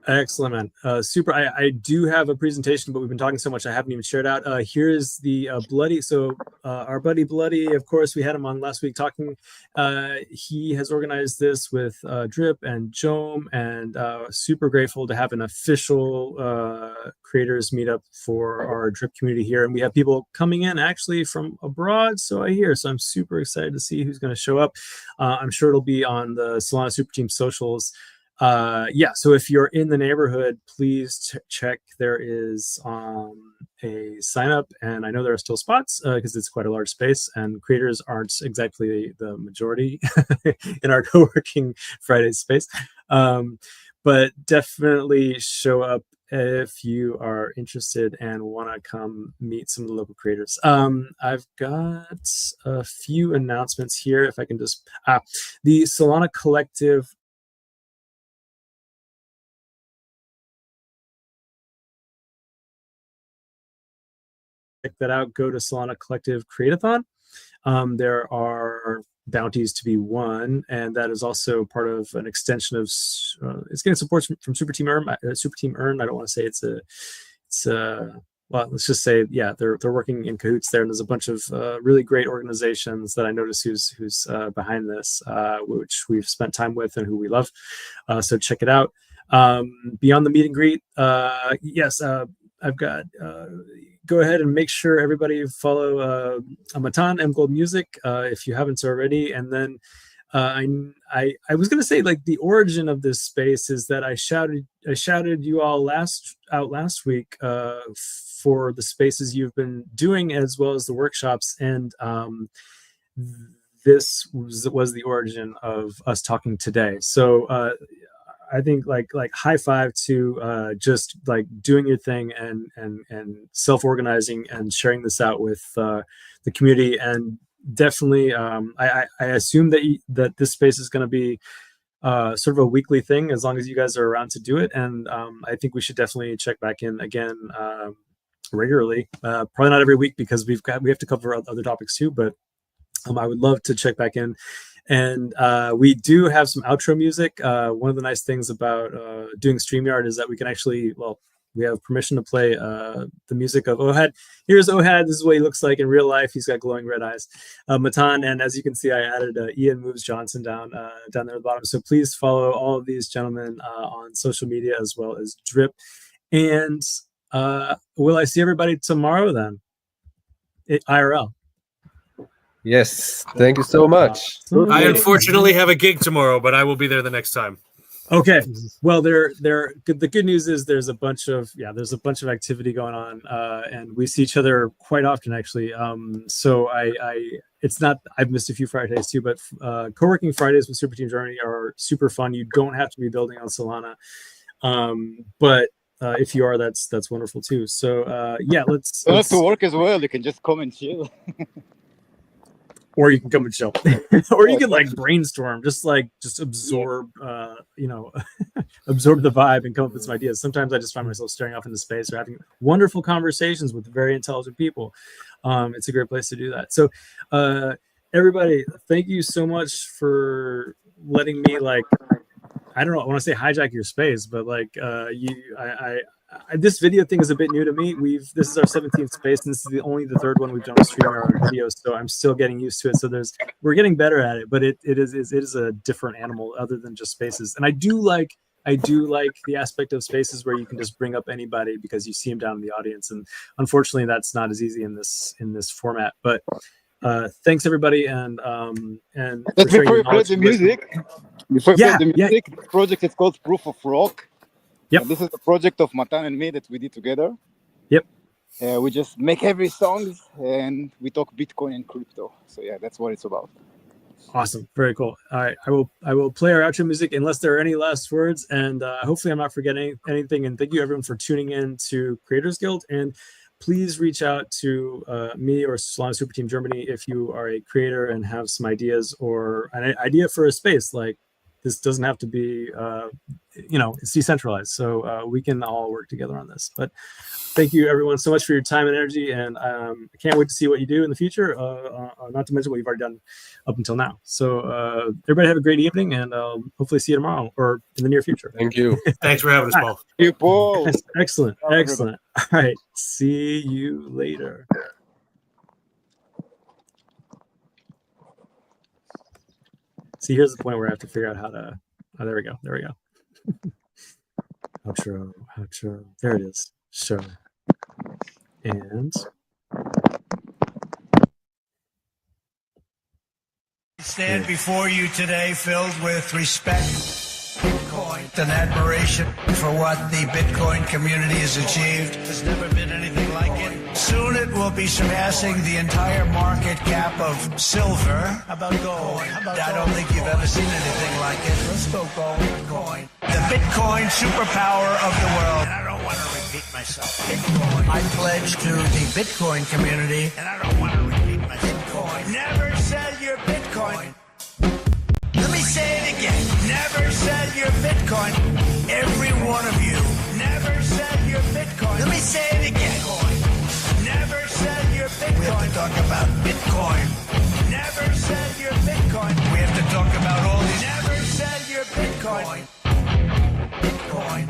Excellent, man. Super. I do have a presentation, but we've been talking so much I haven't even shared out. Here's the Bloody. So our buddy Bloody, of course, we had him on last week talking. He has organized this with DRiP and Jome, and super grateful to have an official creators meetup for our DRiP community here. And we have people coming in actually from abroad, so I hear. So I'm super excited to see who's going to show up. I'm sure it'll be on the Solana Super Team socials. So if you're in the neighborhood, please check. There is a sign up, and I know there are still spots because it's quite a large space, and creators aren't exactly the majority in our co-working Friday space. But definitely show up if you are interested and want to come meet some of the local creators. I've got a few announcements here. If I can just, the Solana Collective check that out. Go to Solana Collective Create-a-thon. There are bounties to be won, and that is also part of an extension of it's getting support from Super Team Earn. Super Team Earn. I don't want to say it's well, let's just say they're working in cahoots there, and there's a bunch of really great organizations that I notice who's behind this, which we've spent time with and who we love. So check it out. Beyond the meet and greet, I've got. Go ahead and make sure everybody follow Matan M Gold Music if you haven't already. And then I was going to say, like, the origin of this space is that I shouted you all last week for the spaces you've been doing as well as the workshops, and this was the origin of us talking today. So I think like high five to just like doing your thing and self-organizing and sharing this out with the community. And definitely I assume that this space is going to be sort of a weekly thing as long as you guys are around to do it. And I think we should definitely check back in again regularly. Probably not every week because we have to cover other topics too, but I would love to check back in. And we do have some outro music. One of the nice things about doing StreamYard is that we can actually, we have permission to play the music of Ohad. Here's Ohad. This is what he looks like in real life. He's got glowing red eyes. Matan, and as you can see, I added Ian Moves Johnson down there at the bottom. So please follow all of these gentlemen on social media as well as DRiP. And will I see everybody tomorrow then? IRL. Yes, thank you so much. I unfortunately have a gig tomorrow, but I will be there the next time. Okay. Well, the good news is there's a bunch of activity going on, and we see each other quite often actually. So it's not, I've missed a few Fridays too, but co-working Fridays with Super Team Germany are super fun. You don't have to be building on Solana, but if you are, that's wonderful too. So let's have to work as well. You can just come and chill. Or you can come and chill, or you can like brainstorm, just absorb, absorb the vibe and come up with some ideas. Sometimes I just find myself staring off into space or having wonderful conversations with very intelligent people. It's a great place to do that. So, everybody, thank you so much for letting me, I don't know, I want to say hijack your space, but this video thing is a bit new to me. This is our 17th space, and this is only the third one we've done with StreamYard videos, so I'm still getting used to it. So we're getting better at it, but it is a different animal other than just spaces. And I do like the aspect of spaces where you can just bring up anybody because you see them down in the audience, and unfortunately that's not as easy in this format. But thanks everybody, and before you play the music, this project is called Proof of Rock. Yep. And this is the project of Matan and me that we did together. Yep. We just make heavy songs and we talk Bitcoin and crypto. So yeah, that's what it's about. Awesome. Very cool. All right. I will play our outro music unless there are any last words. And hopefully I'm not forgetting anything. And thank you everyone for tuning in to Creators Guild. And please reach out to me or Solana Super Team Germany if you are a creator and have some ideas or an idea for a space. Like, this doesn't have to be, it's decentralized. So we can all work together on this. But thank you everyone so much for your time and energy. And I can't wait to see what you do in the future, not to mention what you've already done up until now. So everybody have a great evening, and hopefully see you tomorrow or in the near future. Thank you. Thanks for having us, Paul. Thank you, Paul. Excellent. Excellent. All right. See you later. See, here's the point where I have to figure out how to. Oh, there we go. There we go. Outro. There it is. Show. And. I stand before you today filled with respect, Bitcoin, and admiration for what the Bitcoin community has achieved. There's never been anything like it. Soon it will be surpassing the entire market cap of silver. How about gold? I don't think you've ever seen anything like it. Let's go gold. Bitcoin. The Bitcoin superpower of the world. And I don't want to repeat myself. Bitcoin. I pledge to the Bitcoin community. And I don't want to repeat myself. Bitcoin. Never sell your Bitcoin. Let me say it again. Never sell your Bitcoin. Every one of you. Never sell your Bitcoin. Let me say it again. Never sell your Bitcoin. We have to talk about Bitcoin. Never sell your Bitcoin. We have to talk about all these. Never sell your Bitcoin. Bitcoin.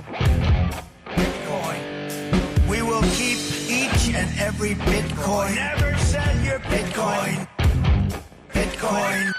We will keep each and every Bitcoin. Never sell your Bitcoin. Bitcoin.